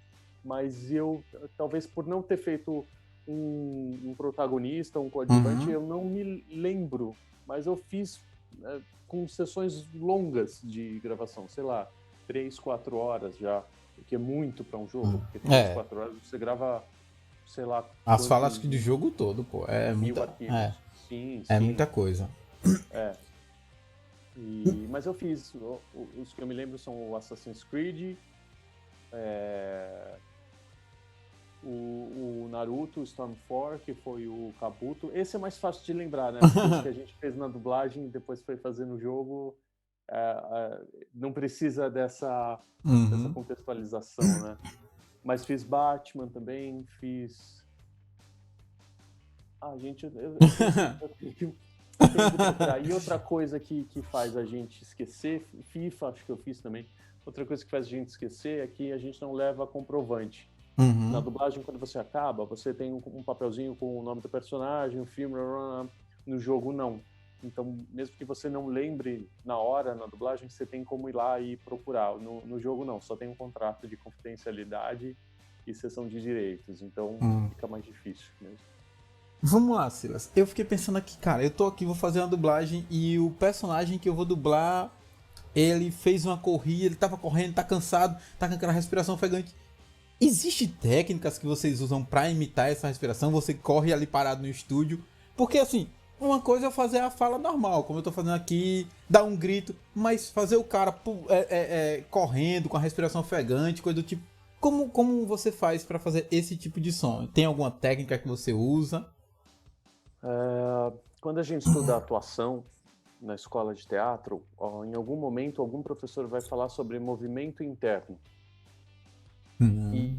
Mas eu, talvez por não ter feito um protagonista, um coadjuvante, eu não me lembro. Mas eu fiz com sessões longas de gravação, sei lá, 3, 4 horas já, o que é muito para um jogo, porque 3, 4 horas você grava, sei lá... As falas do jogo todo, pô, é mil muita... arquivos. Sim. Muita coisa. Mas eu fiz, os que eu me lembro são o Assassin's Creed, o Naruto, o Stormforce, que foi o Kabuto. Esse é mais fácil de lembrar, né? Porque os que a gente fez na dublagem e depois foi fazer no jogo, não precisa dessa contextualização, né? Mas fiz Batman também, fiz... gente, eu tenho que procurar. E outra coisa que faz a gente esquecer, FIFA, acho que eu fiz também, outra coisa que faz a gente esquecer é que a gente não leva comprovante. Na dublagem, quando você acaba, você tem um papelzinho com o nome do personagem, o filme, no jogo não. Então, mesmo que você não lembre na hora, na dublagem, você tem como ir lá e procurar. No jogo não, só tem um contrato de confidencialidade e cessão de direitos, então fica mais difícil mesmo. Vamos lá, Silas. Eu fiquei pensando aqui, cara, eu tô aqui, vou fazer uma dublagem e o personagem que eu vou dublar, ele fez uma corrida, ele tava correndo, tá cansado, tá com aquela respiração ofegante. Existem técnicas que vocês usam pra imitar essa respiração? Você corre ali parado no estúdio? Porque assim, uma coisa é fazer a fala normal, como eu tô fazendo aqui, dar um grito, mas fazer o cara correndo com a respiração ofegante, coisa do tipo. Como você faz pra fazer esse tipo de som? Tem alguma técnica que você usa? Quando a gente estuda atuação na escola de teatro, em algum momento algum professor vai falar sobre movimento interno. E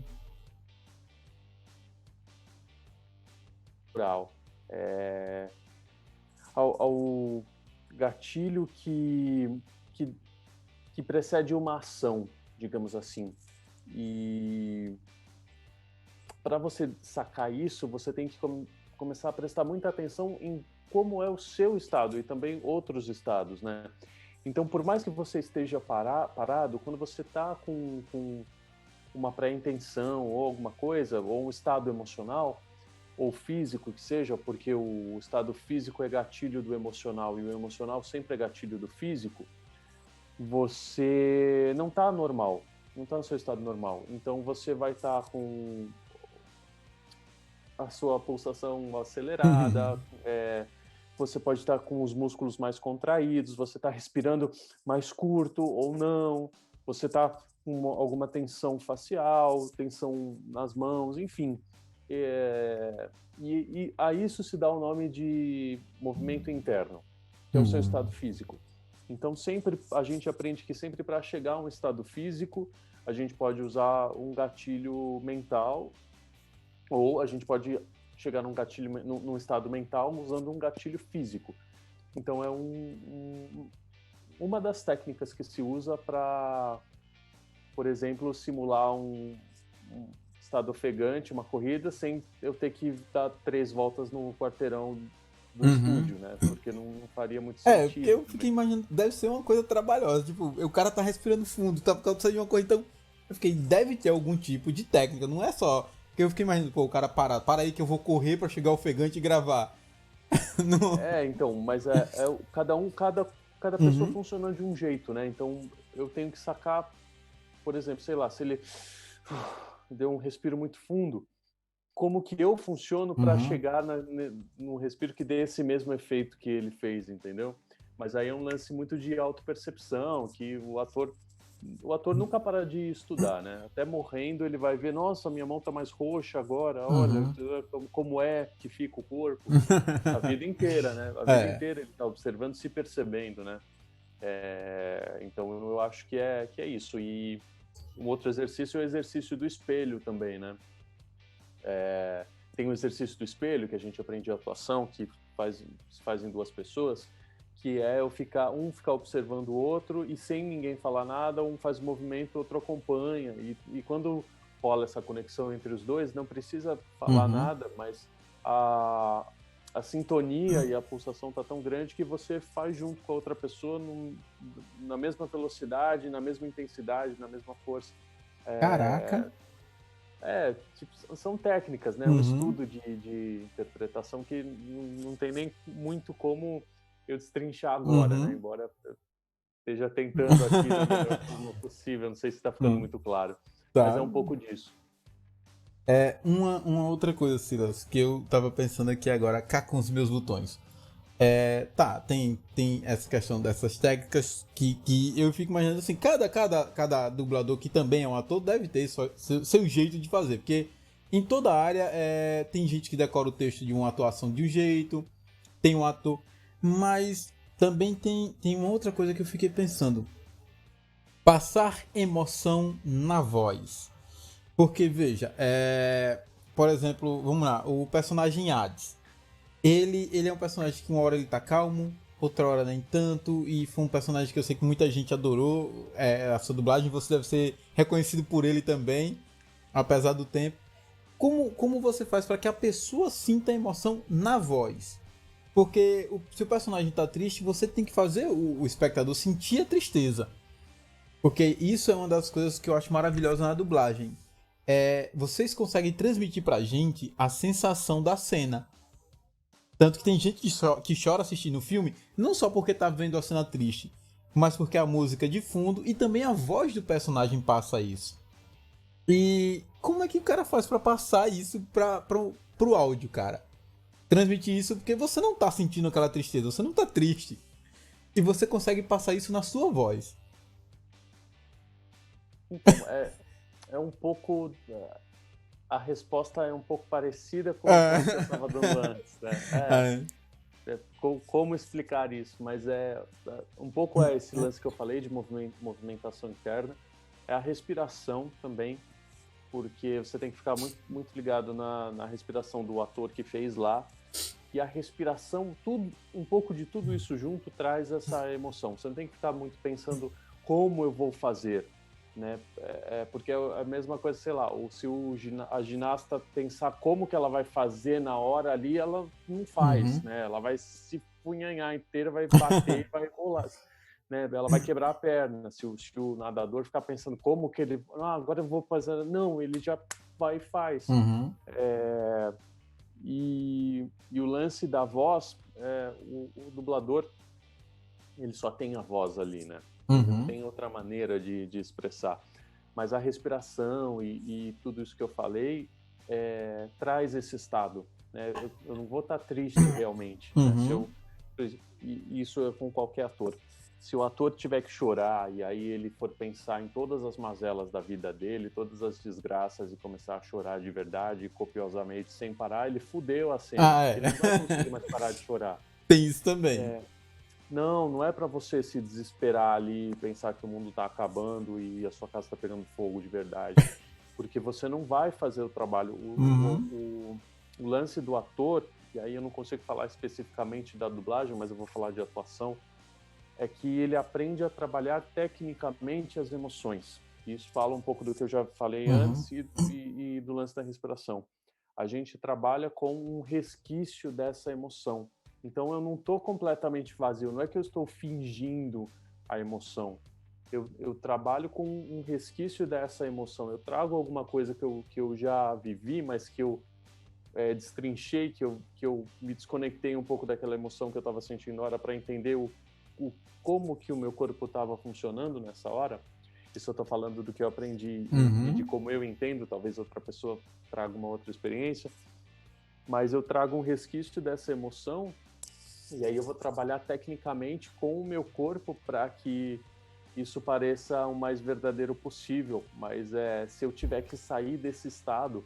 ao gatilho que precede uma ação, digamos assim. E para você sacar isso, você tem que começar a prestar muita atenção em como é o seu estado e também outros estados, né? Então, por mais que você esteja parado, quando você está com uma pré-intenção ou alguma coisa, ou um estado emocional, ou físico que seja, porque o estado físico é gatilho do emocional e o emocional sempre é gatilho do físico, você não está normal, não está no seu estado normal. Então você vai estar com a sua pulsação acelerada, você pode estar com os músculos mais contraídos, você está respirando mais curto ou não, você está com alguma tensão facial, tensão nas mãos, enfim. E a isso se dá o nome de movimento interno, que é o seu estado físico. Então sempre a gente aprende que sempre para chegar a um estado físico, a gente pode usar um gatilho mental, ou a gente pode chegar num estado mental usando um gatilho físico. Então é uma das técnicas que se usa para, por exemplo, simular estado ofegante, uma corrida, sem eu ter que dar 3 voltas no quarteirão do Uhum. estúdio, né? Porque não faria muito Porque sentido. eu fiquei imaginando, deve ser uma coisa trabalhosa, tipo, o cara tá respirando fundo, tá precisando de uma coisa, então, eu fiquei, deve ter algum tipo de técnica, não é só, porque eu fiquei imaginando, pô, o cara para aí que eu vou correr pra chegar ofegante e gravar. Não. Então, mas cada pessoa funciona de um jeito, né? Então, eu tenho que sacar, por exemplo, sei lá, se ele deu um respiro muito fundo, como que eu funciono para chegar no respiro que dê esse mesmo efeito que ele fez, entendeu? Mas aí é um lance muito de autopercepção, que o ator nunca para de estudar, né? Até morrendo ele vai ver, nossa, minha mão tá mais roxa agora, olha como é que fica o corpo. A vida inteira, né? A vida inteira ele tá observando, se percebendo, né? Então eu acho que é isso. E um outro exercício é o exercício do espelho também, né? Tem o exercício do espelho que a gente aprende em atuação, que se faz em 2 pessoas, que é um ficar observando o outro e sem ninguém falar nada, um faz o movimento, o outro acompanha. E quando rola essa conexão entre os dois, não precisa falar nada, mas a sintonia e a pulsação tá tão grande que você faz junto com a outra pessoa na mesma velocidade, na mesma intensidade, na mesma força. Caraca. Tipo, são técnicas, né? Um estudo de interpretação que não tem nem muito como eu destrinchar agora, né? Embora eu esteja tentando aqui da melhor forma possível, não sei se está ficando muito claro, mas é um pouco disso. Uma outra coisa, Silas, que eu tava pensando aqui agora, cá com os meus botões. Tem essa questão dessas técnicas que eu fico imaginando assim, cada dublador que também é um ator deve ter seu jeito de fazer, porque em toda área tem gente que decora o texto de uma atuação de um jeito, tem um ator, mas também tem uma outra coisa que eu fiquei pensando, passar emoção na voz. Porque, veja, por exemplo, vamos lá, o personagem Hades. Ele é um personagem que uma hora ele tá calmo, outra hora nem tanto, e foi um personagem que eu sei que muita gente adorou a sua dublagem, você deve ser reconhecido por ele também, apesar do tempo. Como você faz para que a pessoa sinta a emoção na voz? Porque se o personagem tá triste, você tem que fazer o espectador sentir a tristeza. Porque isso é uma das coisas que eu acho maravilhosa na dublagem. Vocês conseguem transmitir pra gente a sensação da cena. Tanto que tem gente que chora assistindo o filme, não só porque tá vendo a cena triste, mas porque a música de fundo e também a voz do personagem passa isso. E como é que o cara faz pra passar isso pro áudio, cara? Transmitir isso porque você não tá sentindo aquela tristeza, você não tá triste. E você consegue passar isso na sua voz. Então, é um pouco... A resposta é um pouco parecida com o que eu estava dando antes, né? Como explicar isso? Mas um pouco esse lance que eu falei de movimentação interna. É a respiração também, porque você tem que ficar muito, muito ligado na respiração do ator que fez lá. E a respiração, um pouco de tudo isso junto traz essa emoção. Você não tem que ficar muito pensando como eu vou fazer, né? Porque é a mesma coisa, sei lá, se a ginasta pensar como que ela vai fazer na hora ali, ela não faz, né? Ela vai se punhanhar inteira, vai bater e vai rolar, né? Ela vai quebrar a perna. Se o nadador ficar pensando como que ele... agora eu vou fazer... Não, ele já vai e faz. E o lance da voz, o dublador, ele só tem a voz ali, né? Não tem outra maneira de expressar. Mas a respiração e tudo isso que eu falei traz esse estado, né? Eu não vou estar triste realmente. Né? Isso é com qualquer ator. Se o ator tiver que chorar e aí ele for pensar em todas as mazelas da vida dele, todas as desgraças e começar a chorar de verdade, copiosamente, sem parar, ele fudeu a cena. Ele não vai conseguir mais parar de chorar. Tem isso também. Não é pra você se desesperar ali e pensar que o mundo tá acabando e a sua casa tá pegando fogo de verdade. Porque você não vai fazer o trabalho. O lance do ator, e aí eu não consigo falar especificamente da dublagem, mas eu vou falar de atuação, é que ele aprende a trabalhar tecnicamente as emoções. Isso fala um pouco do que eu já falei Uhum. antes e do lance da respiração. A gente trabalha com um resquício dessa emoção. Então eu não estou completamente vazio, não é que eu estou fingindo a emoção. Eu trabalho com um resquício dessa emoção. Eu trago alguma coisa que eu já vivi, mas que eu destrinchei, que eu me desconectei um pouco daquela emoção que eu estava sentindo na hora para entender como que o meu corpo estava funcionando nessa hora. Isso eu estou falando do que eu aprendi e de como eu entendo, talvez outra pessoa traga uma outra experiência, mas eu trago um resquício dessa emoção e aí eu vou trabalhar tecnicamente com o meu corpo para que isso pareça o mais verdadeiro possível, mas se eu tiver que sair desse estado,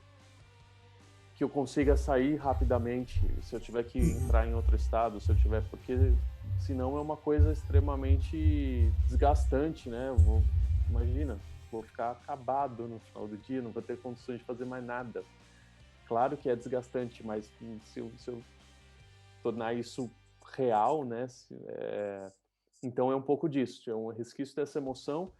que eu consiga sair rapidamente, se eu tiver que entrar em outro estado, porque senão é uma coisa extremamente desgastante, né? Imagina, vou ficar acabado no final do dia, não vou ter condições de fazer mais nada. Claro que é desgastante, mas se eu tornar isso real, né? Então é um pouco disso, é um resquício dessa emoção,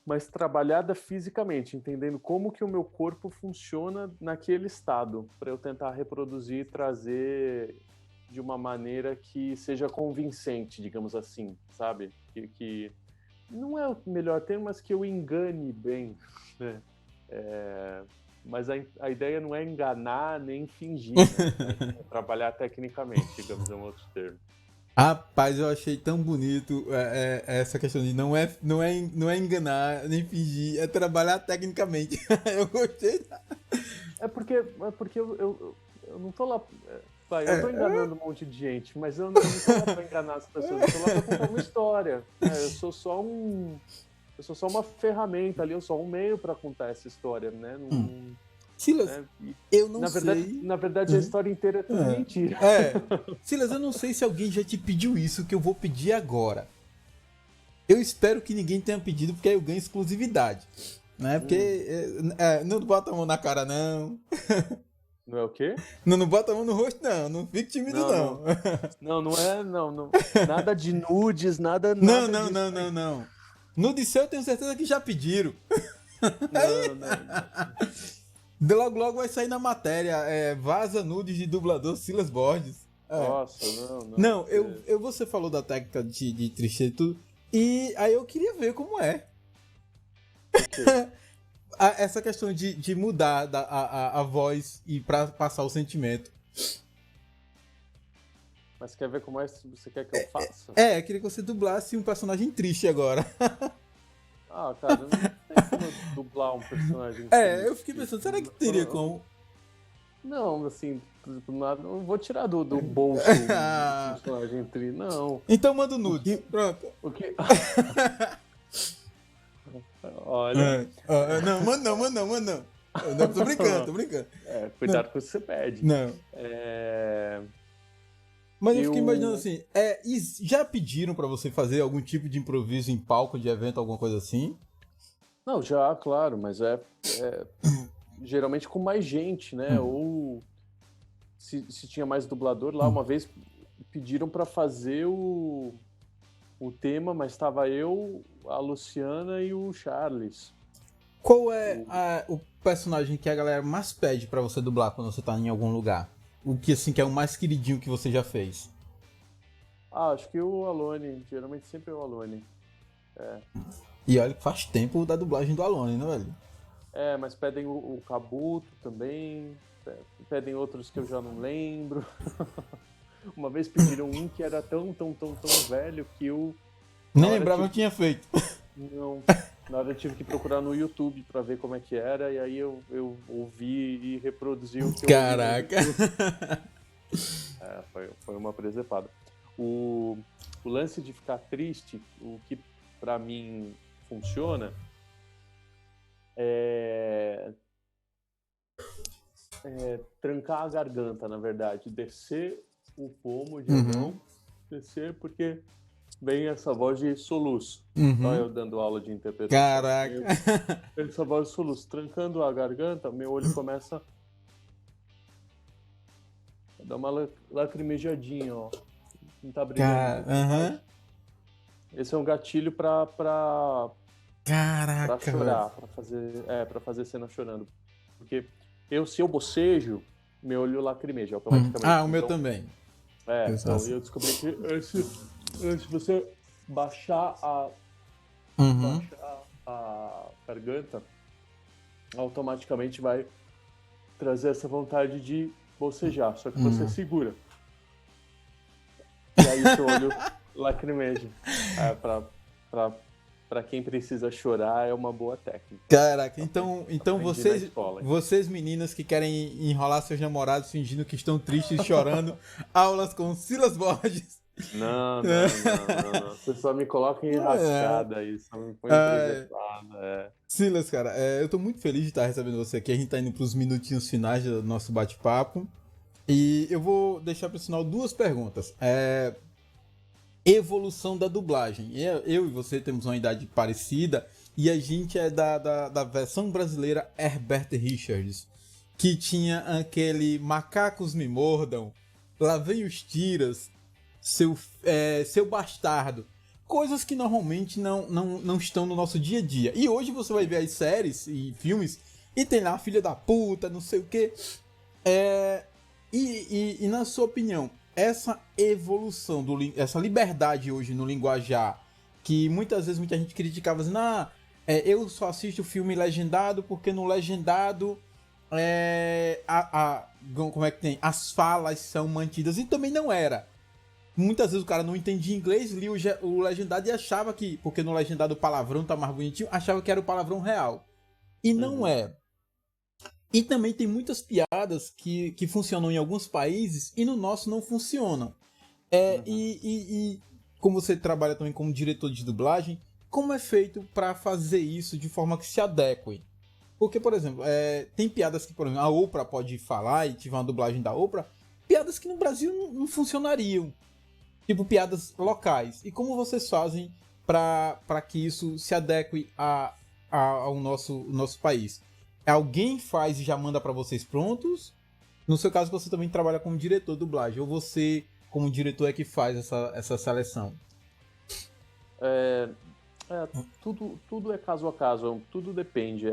mas trabalhada fisicamente, entendendo como que o meu corpo funciona naquele estado, para eu tentar reproduzir e trazer de uma maneira que seja convincente, digamos assim, sabe? Que não é o melhor termo, mas que eu engane bem, né? Mas a ideia não é enganar nem fingir, né? É trabalhar tecnicamente, digamos, é um outro termo. Rapaz, eu achei tão bonito essa questão de não é enganar nem fingir, é trabalhar tecnicamente. Eu gostei. É porque eu não tô lá. Eu tô enganando um monte de gente, mas eu não tô lá pra enganar as pessoas, eu tô lá pra contar uma história. Eu sou só uma ferramenta ali, eu sou um meio pra contar essa história, né? Silas, Né? eu não sei. Na verdade, a história inteira é tudo mentira. Silas, eu não sei se alguém já te pediu isso que eu vou pedir agora. Eu espero que ninguém tenha pedido, porque aí eu ganho exclusividade. Né? Porque não bota a mão na cara, não. Não é o quê? Não bota a mão no rosto, não. Não fique tímido, não. Não é, não. Nada de nudes, nada Não. disso. No de seu eu tenho certeza que já pediram. Não. Logo, logo vai sair na matéria. Vaza nudes de dublador Silas Borges. Nossa, não. Não, você falou da técnica de tristeza e tudo. E aí eu queria ver como é. Essa questão de mudar a voz e pra passar o sentimento. Mas quer ver como é que você quer que eu faça? Eu queria que você dublasse um personagem triste agora. Cara, não tem como eu dublar um personagem triste. Eu fiquei pensando, será que teria como? Não, assim, não vou tirar do bolso um personagem triste, não. Então manda o nude. Pronto. O que... Olha... Não, manda não. Não, tô brincando. Cuidado com o que você pede. Não. Mas eu fiquei imaginando assim, já pediram pra você fazer algum tipo de improviso em palco, de evento, alguma coisa assim? Não, já, claro, mas geralmente com mais gente, né? Ou se tinha mais dublador lá, uma vez pediram pra fazer o tema, mas estava eu, a Luciana e o Charles. Qual é o personagem que a galera mais pede pra você dublar quando você tá em algum lugar? O que, assim, que é o mais queridinho que você já fez? Acho que o Alone. Geralmente sempre é o Alone. E olha que faz tempo da dublagem do Alone, né, velho? Mas pedem o Kabuto também. Pedem outros que eu já não lembro. Uma vez pediram um que era tão velho que eu... Nem lembrava que tinha feito. Não. Na hora eu tive que procurar no YouTube pra ver como é que era, e aí eu ouvi e reproduzi o que Caraca! Foi uma presepada. O lance de ficar triste, o que pra mim funciona é trancar a garganta, na verdade. Descer o pomo de mão, descer, porque vem essa voz de soluço. Olha eu dando aula de interpretação. Caraca! Essa voz de soluço. Trancando a garganta, meu olho começa a dar uma lacrimejadinha, ó. Não tá brilhando. Esse Esse é um gatilho pra Pra Caraca, chorar, velho. pra fazer cena chorando. Porque se eu bocejo, meu olho lacrimeja Ah, automaticamente. o meu Então, também. então Exato. eu descobri que se você baixar a, Uhum. baixar a garganta, automaticamente vai trazer essa vontade de bocejar. Só que você Uhum. segura. E aí seu olho lacrimeja. É, pra, pra quem precisa chorar, é uma boa técnica. Caraca, então Aprendi na vocês, escola, hein? vocês meninas que querem enrolar seus namorados fingindo que estão tristes e chorando, aulas com Silas Borges. Não, não, não, não, não. Você só me coloca em É, enrascada aí, só me põe é, emprevetada. É. Silas, cara, eu tô muito feliz de estar recebendo você aqui. A gente tá indo pros minutinhos finais do nosso bate-papo. E eu vou deixar pro final duas perguntas. Evolução da dublagem. Eu e você temos uma idade parecida e a gente é da versão brasileira Herbert Richards, que tinha aquele Macacos Me Mordam, Lá Vem os Tiras, seu Bastardo. Coisas que normalmente não estão no nosso dia a dia. E hoje você vai ver as séries e filmes e tem lá Filha da Puta, não sei o que. É, e na sua opinião, essa evolução, essa liberdade hoje no linguajar, que muitas vezes muita gente criticava, dizendo, eu só assisto filme legendado porque no legendado como é que tem? As falas são mantidas, e também não era. Muitas vezes o cara não entendia inglês, lia o legendado e achava que, porque no legendado o palavrão tá mais bonitinho, achava que era o palavrão real. E não Uhum, é. E também tem muitas piadas que funcionam em alguns países e no nosso não funcionam. uhum. E como você trabalha também como diretor de dublagem, como é feito para fazer isso de forma que se adeque? Porque, por exemplo, tem piadas que, por exemplo, a Oprah pode falar e tiver uma dublagem da Oprah, piadas que no Brasil não funcionariam. Tipo, piadas locais. E como vocês fazem para que isso se adeque ao nosso país? Alguém faz e já manda para vocês prontos? No seu caso, você também trabalha como diretor de dublagem, ou você, como diretor, é que faz essa seleção? É, tudo é caso a caso, tudo depende.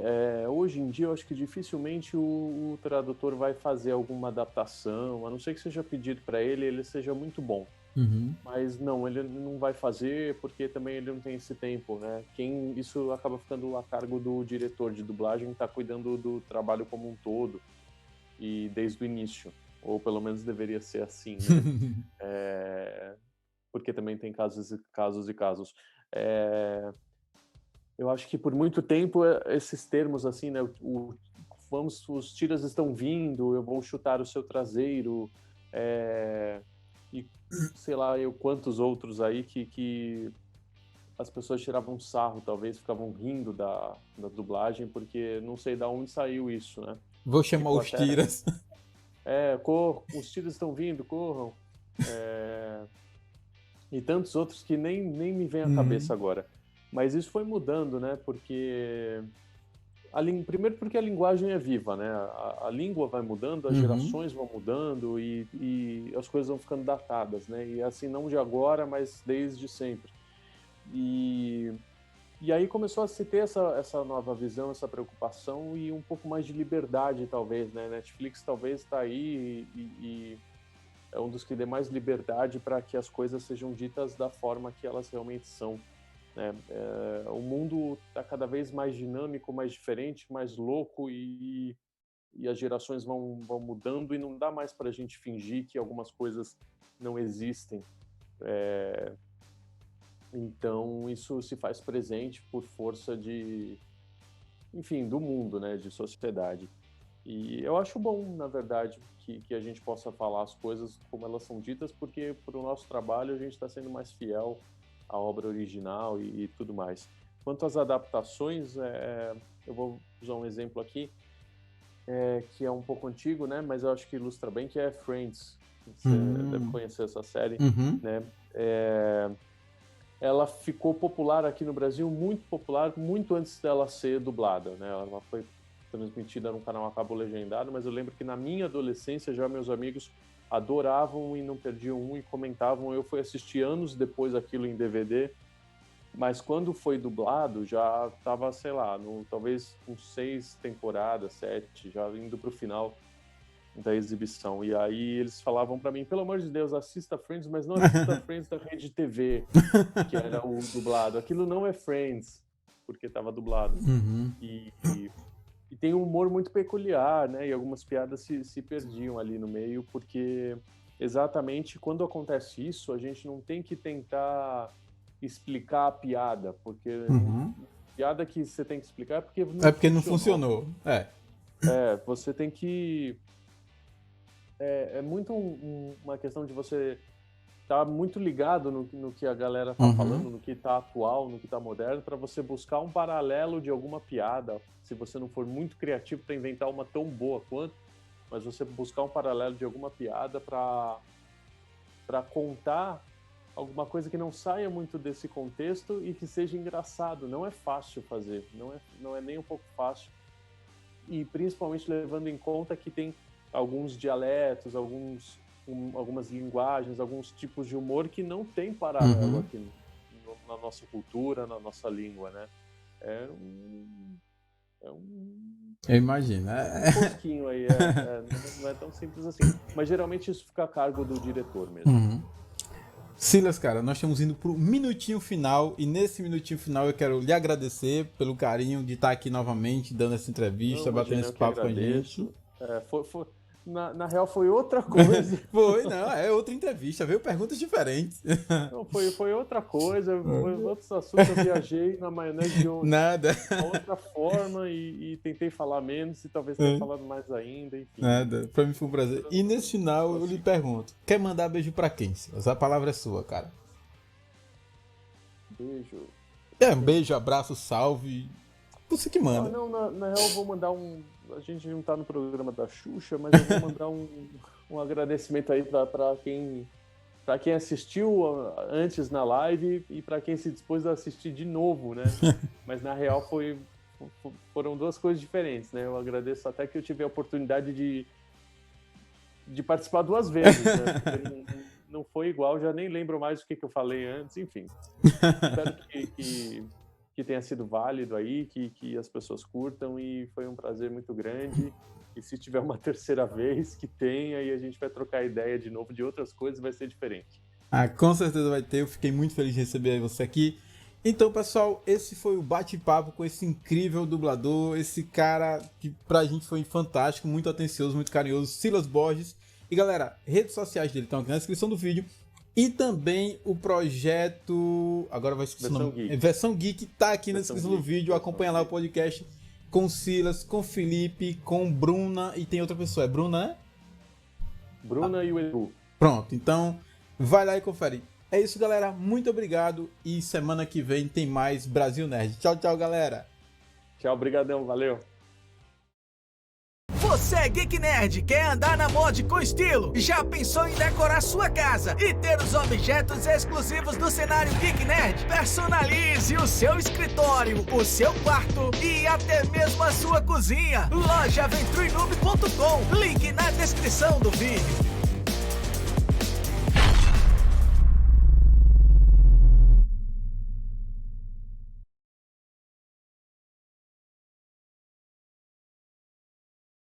Hoje em dia, eu acho que dificilmente o tradutor vai fazer alguma adaptação, a não ser que seja pedido para ele, ele seja muito bom. Uhum. Mas não, ele não vai fazer porque também ele não tem esse tempo, né? Isso acaba ficando a cargo do diretor de dublagem, que está cuidando do trabalho como um todo e desde o início, ou pelo menos deveria ser assim, né? Porque também tem casos e casos e casos. É, eu acho que por muito tempo esses termos assim, né? Os tiras estão vindo, eu vou chutar o seu traseiro, e sei lá eu quantos outros aí que as pessoas tiravam sarro, talvez ficavam rindo da dublagem, porque não sei de onde saiu isso, né? Vou chamar Tipo, os até, tiras. os tiros estão vindo, corram. É, e tantos outros que nem me vem à cabeça Uhum. agora. Mas isso foi mudando, né? Porque primeiro porque a linguagem é viva, né? A língua vai mudando, as Uhum. gerações vão mudando e as coisas vão ficando datadas, né? E assim, não de agora, mas desde sempre. E, e aí começou a se ter essa nova visão, essa preocupação e um pouco mais de liberdade, talvez, né? Netflix talvez está aí e é um dos que dê mais liberdade para que as coisas sejam ditas da forma que elas realmente são, né? O mundo está cada vez mais dinâmico, mais diferente, mais louco e as gerações vão mudando e não dá mais para a gente fingir que algumas coisas não existem. Então isso se faz presente por força enfim, do mundo, né, de sociedade. E eu acho bom, na verdade, que a gente possa falar as coisas como elas são ditas, porque para o nosso trabalho a gente está sendo mais fiel à obra original e tudo mais. Quanto às adaptações, eu vou usar um exemplo aqui, que é um pouco antigo, né, mas eu acho que ilustra bem, que é Friends. Você deve Uhum. conhecer essa série, Uhum. né? É, ela ficou popular aqui no Brasil, muito popular, muito antes dela ser dublada, né? Ela foi transmitida no canal a cabo legendado, mas eu lembro que na minha adolescência já meus amigos adoravam e não perdiam um e comentavam. Eu fui assistir anos depois aquilo em DVD Mas quando foi dublado, já tava, sei lá, talvez com 6 temporadas, 7, já indo pro final da exibição. E aí eles falavam pra mim, pelo amor de Deus, assista Friends, mas não assista Friends da Rede TV, que era o dublado. Aquilo não é Friends, porque tava dublado. Uhum. E tem um humor muito peculiar, né? E algumas piadas se perdiam ali no meio, porque exatamente quando acontece isso, a gente não tem que tentar explicar a piada, porque piada que você tem que explicar é porque não funcionou. Você tem que... É muito uma questão de você estar muito ligado no que a galera tá falando, no que tá atual, no que tá moderno, para você buscar um paralelo de alguma piada, se você não for muito criativo para inventar uma tão boa quanto, mas você buscar um paralelo de alguma piada para contar alguma coisa que não saia muito desse contexto e que seja engraçado. Não é fácil fazer, não é nem um pouco fácil. E principalmente levando em conta que tem alguns dialetos, algumas linguagens, alguns tipos de humor que não tem paralelo aqui na nossa cultura, na nossa língua, né? Eu imagino. Um pouquinho aí, não é tão simples assim. Mas geralmente isso fica a cargo do diretor mesmo. Silas, cara, nós estamos indo pro minutinho final, e nesse minutinho final eu quero lhe agradecer pelo carinho de estar aqui novamente, dando essa entrevista, batendo esse papo com a gente. Na real foi outra coisa. É outra entrevista, veio perguntas diferentes. Não, foi outra coisa, foi outros assuntos, eu viajei na maionese de Nada. outra forma e tentei falar menos e talvez tenha falado mais ainda, enfim. Nada, pra mim foi um prazer. E nesse final eu lhe pergunto, quer mandar beijo pra quem, Silas? A palavra é sua, cara. Beijo. Um beijo, abraço, salve. Você que manda. Na real eu vou mandar a gente não tá no programa da Xuxa, mas eu vou mandar um agradecimento aí para quem assistiu antes na live e para quem se dispôs a assistir de novo, né? Mas na real foram duas coisas diferentes, né? Eu agradeço até que eu tive a oportunidade de participar 2 vezes, né? Porque não foi igual, já nem lembro mais o que eu falei antes, enfim. Espero que tenha sido válido aí, que as pessoas curtam, e foi um prazer muito grande. E se tiver uma terceira vez, que tenha, e a gente vai trocar ideia de novo de outras coisas, vai ser diferente. Com certeza vai ter, eu fiquei muito feliz de receber você aqui. Então, pessoal, esse foi o bate-papo com esse incrível dublador, esse cara que pra gente foi fantástico, muito atencioso, muito carinhoso, Silas Borges. E galera, redes sociais dele estão aqui na descrição do vídeo. E também o projeto... Agora vai esquecer o nome. Versão Geek tá aqui na descrição do vídeo. Acompanha lá o podcast com Silas, com Felipe, com Bruna. E tem outra pessoa. É Bruna, né? Bruna e o Edu. Pronto, então vai lá e confere. É isso, galera. Muito obrigado. E semana que vem tem mais Brasil Nerd. Tchau, tchau, galera. Tchau, brigadão. Valeu. Você é Geek Nerd, quer andar na mod com estilo? Já pensou em decorar sua casa e ter os objetos exclusivos do cenário Geek Nerd? Personalize o seu escritório, o seu quarto e até mesmo a sua cozinha. Loja AventureNoob.com, link na descrição do vídeo.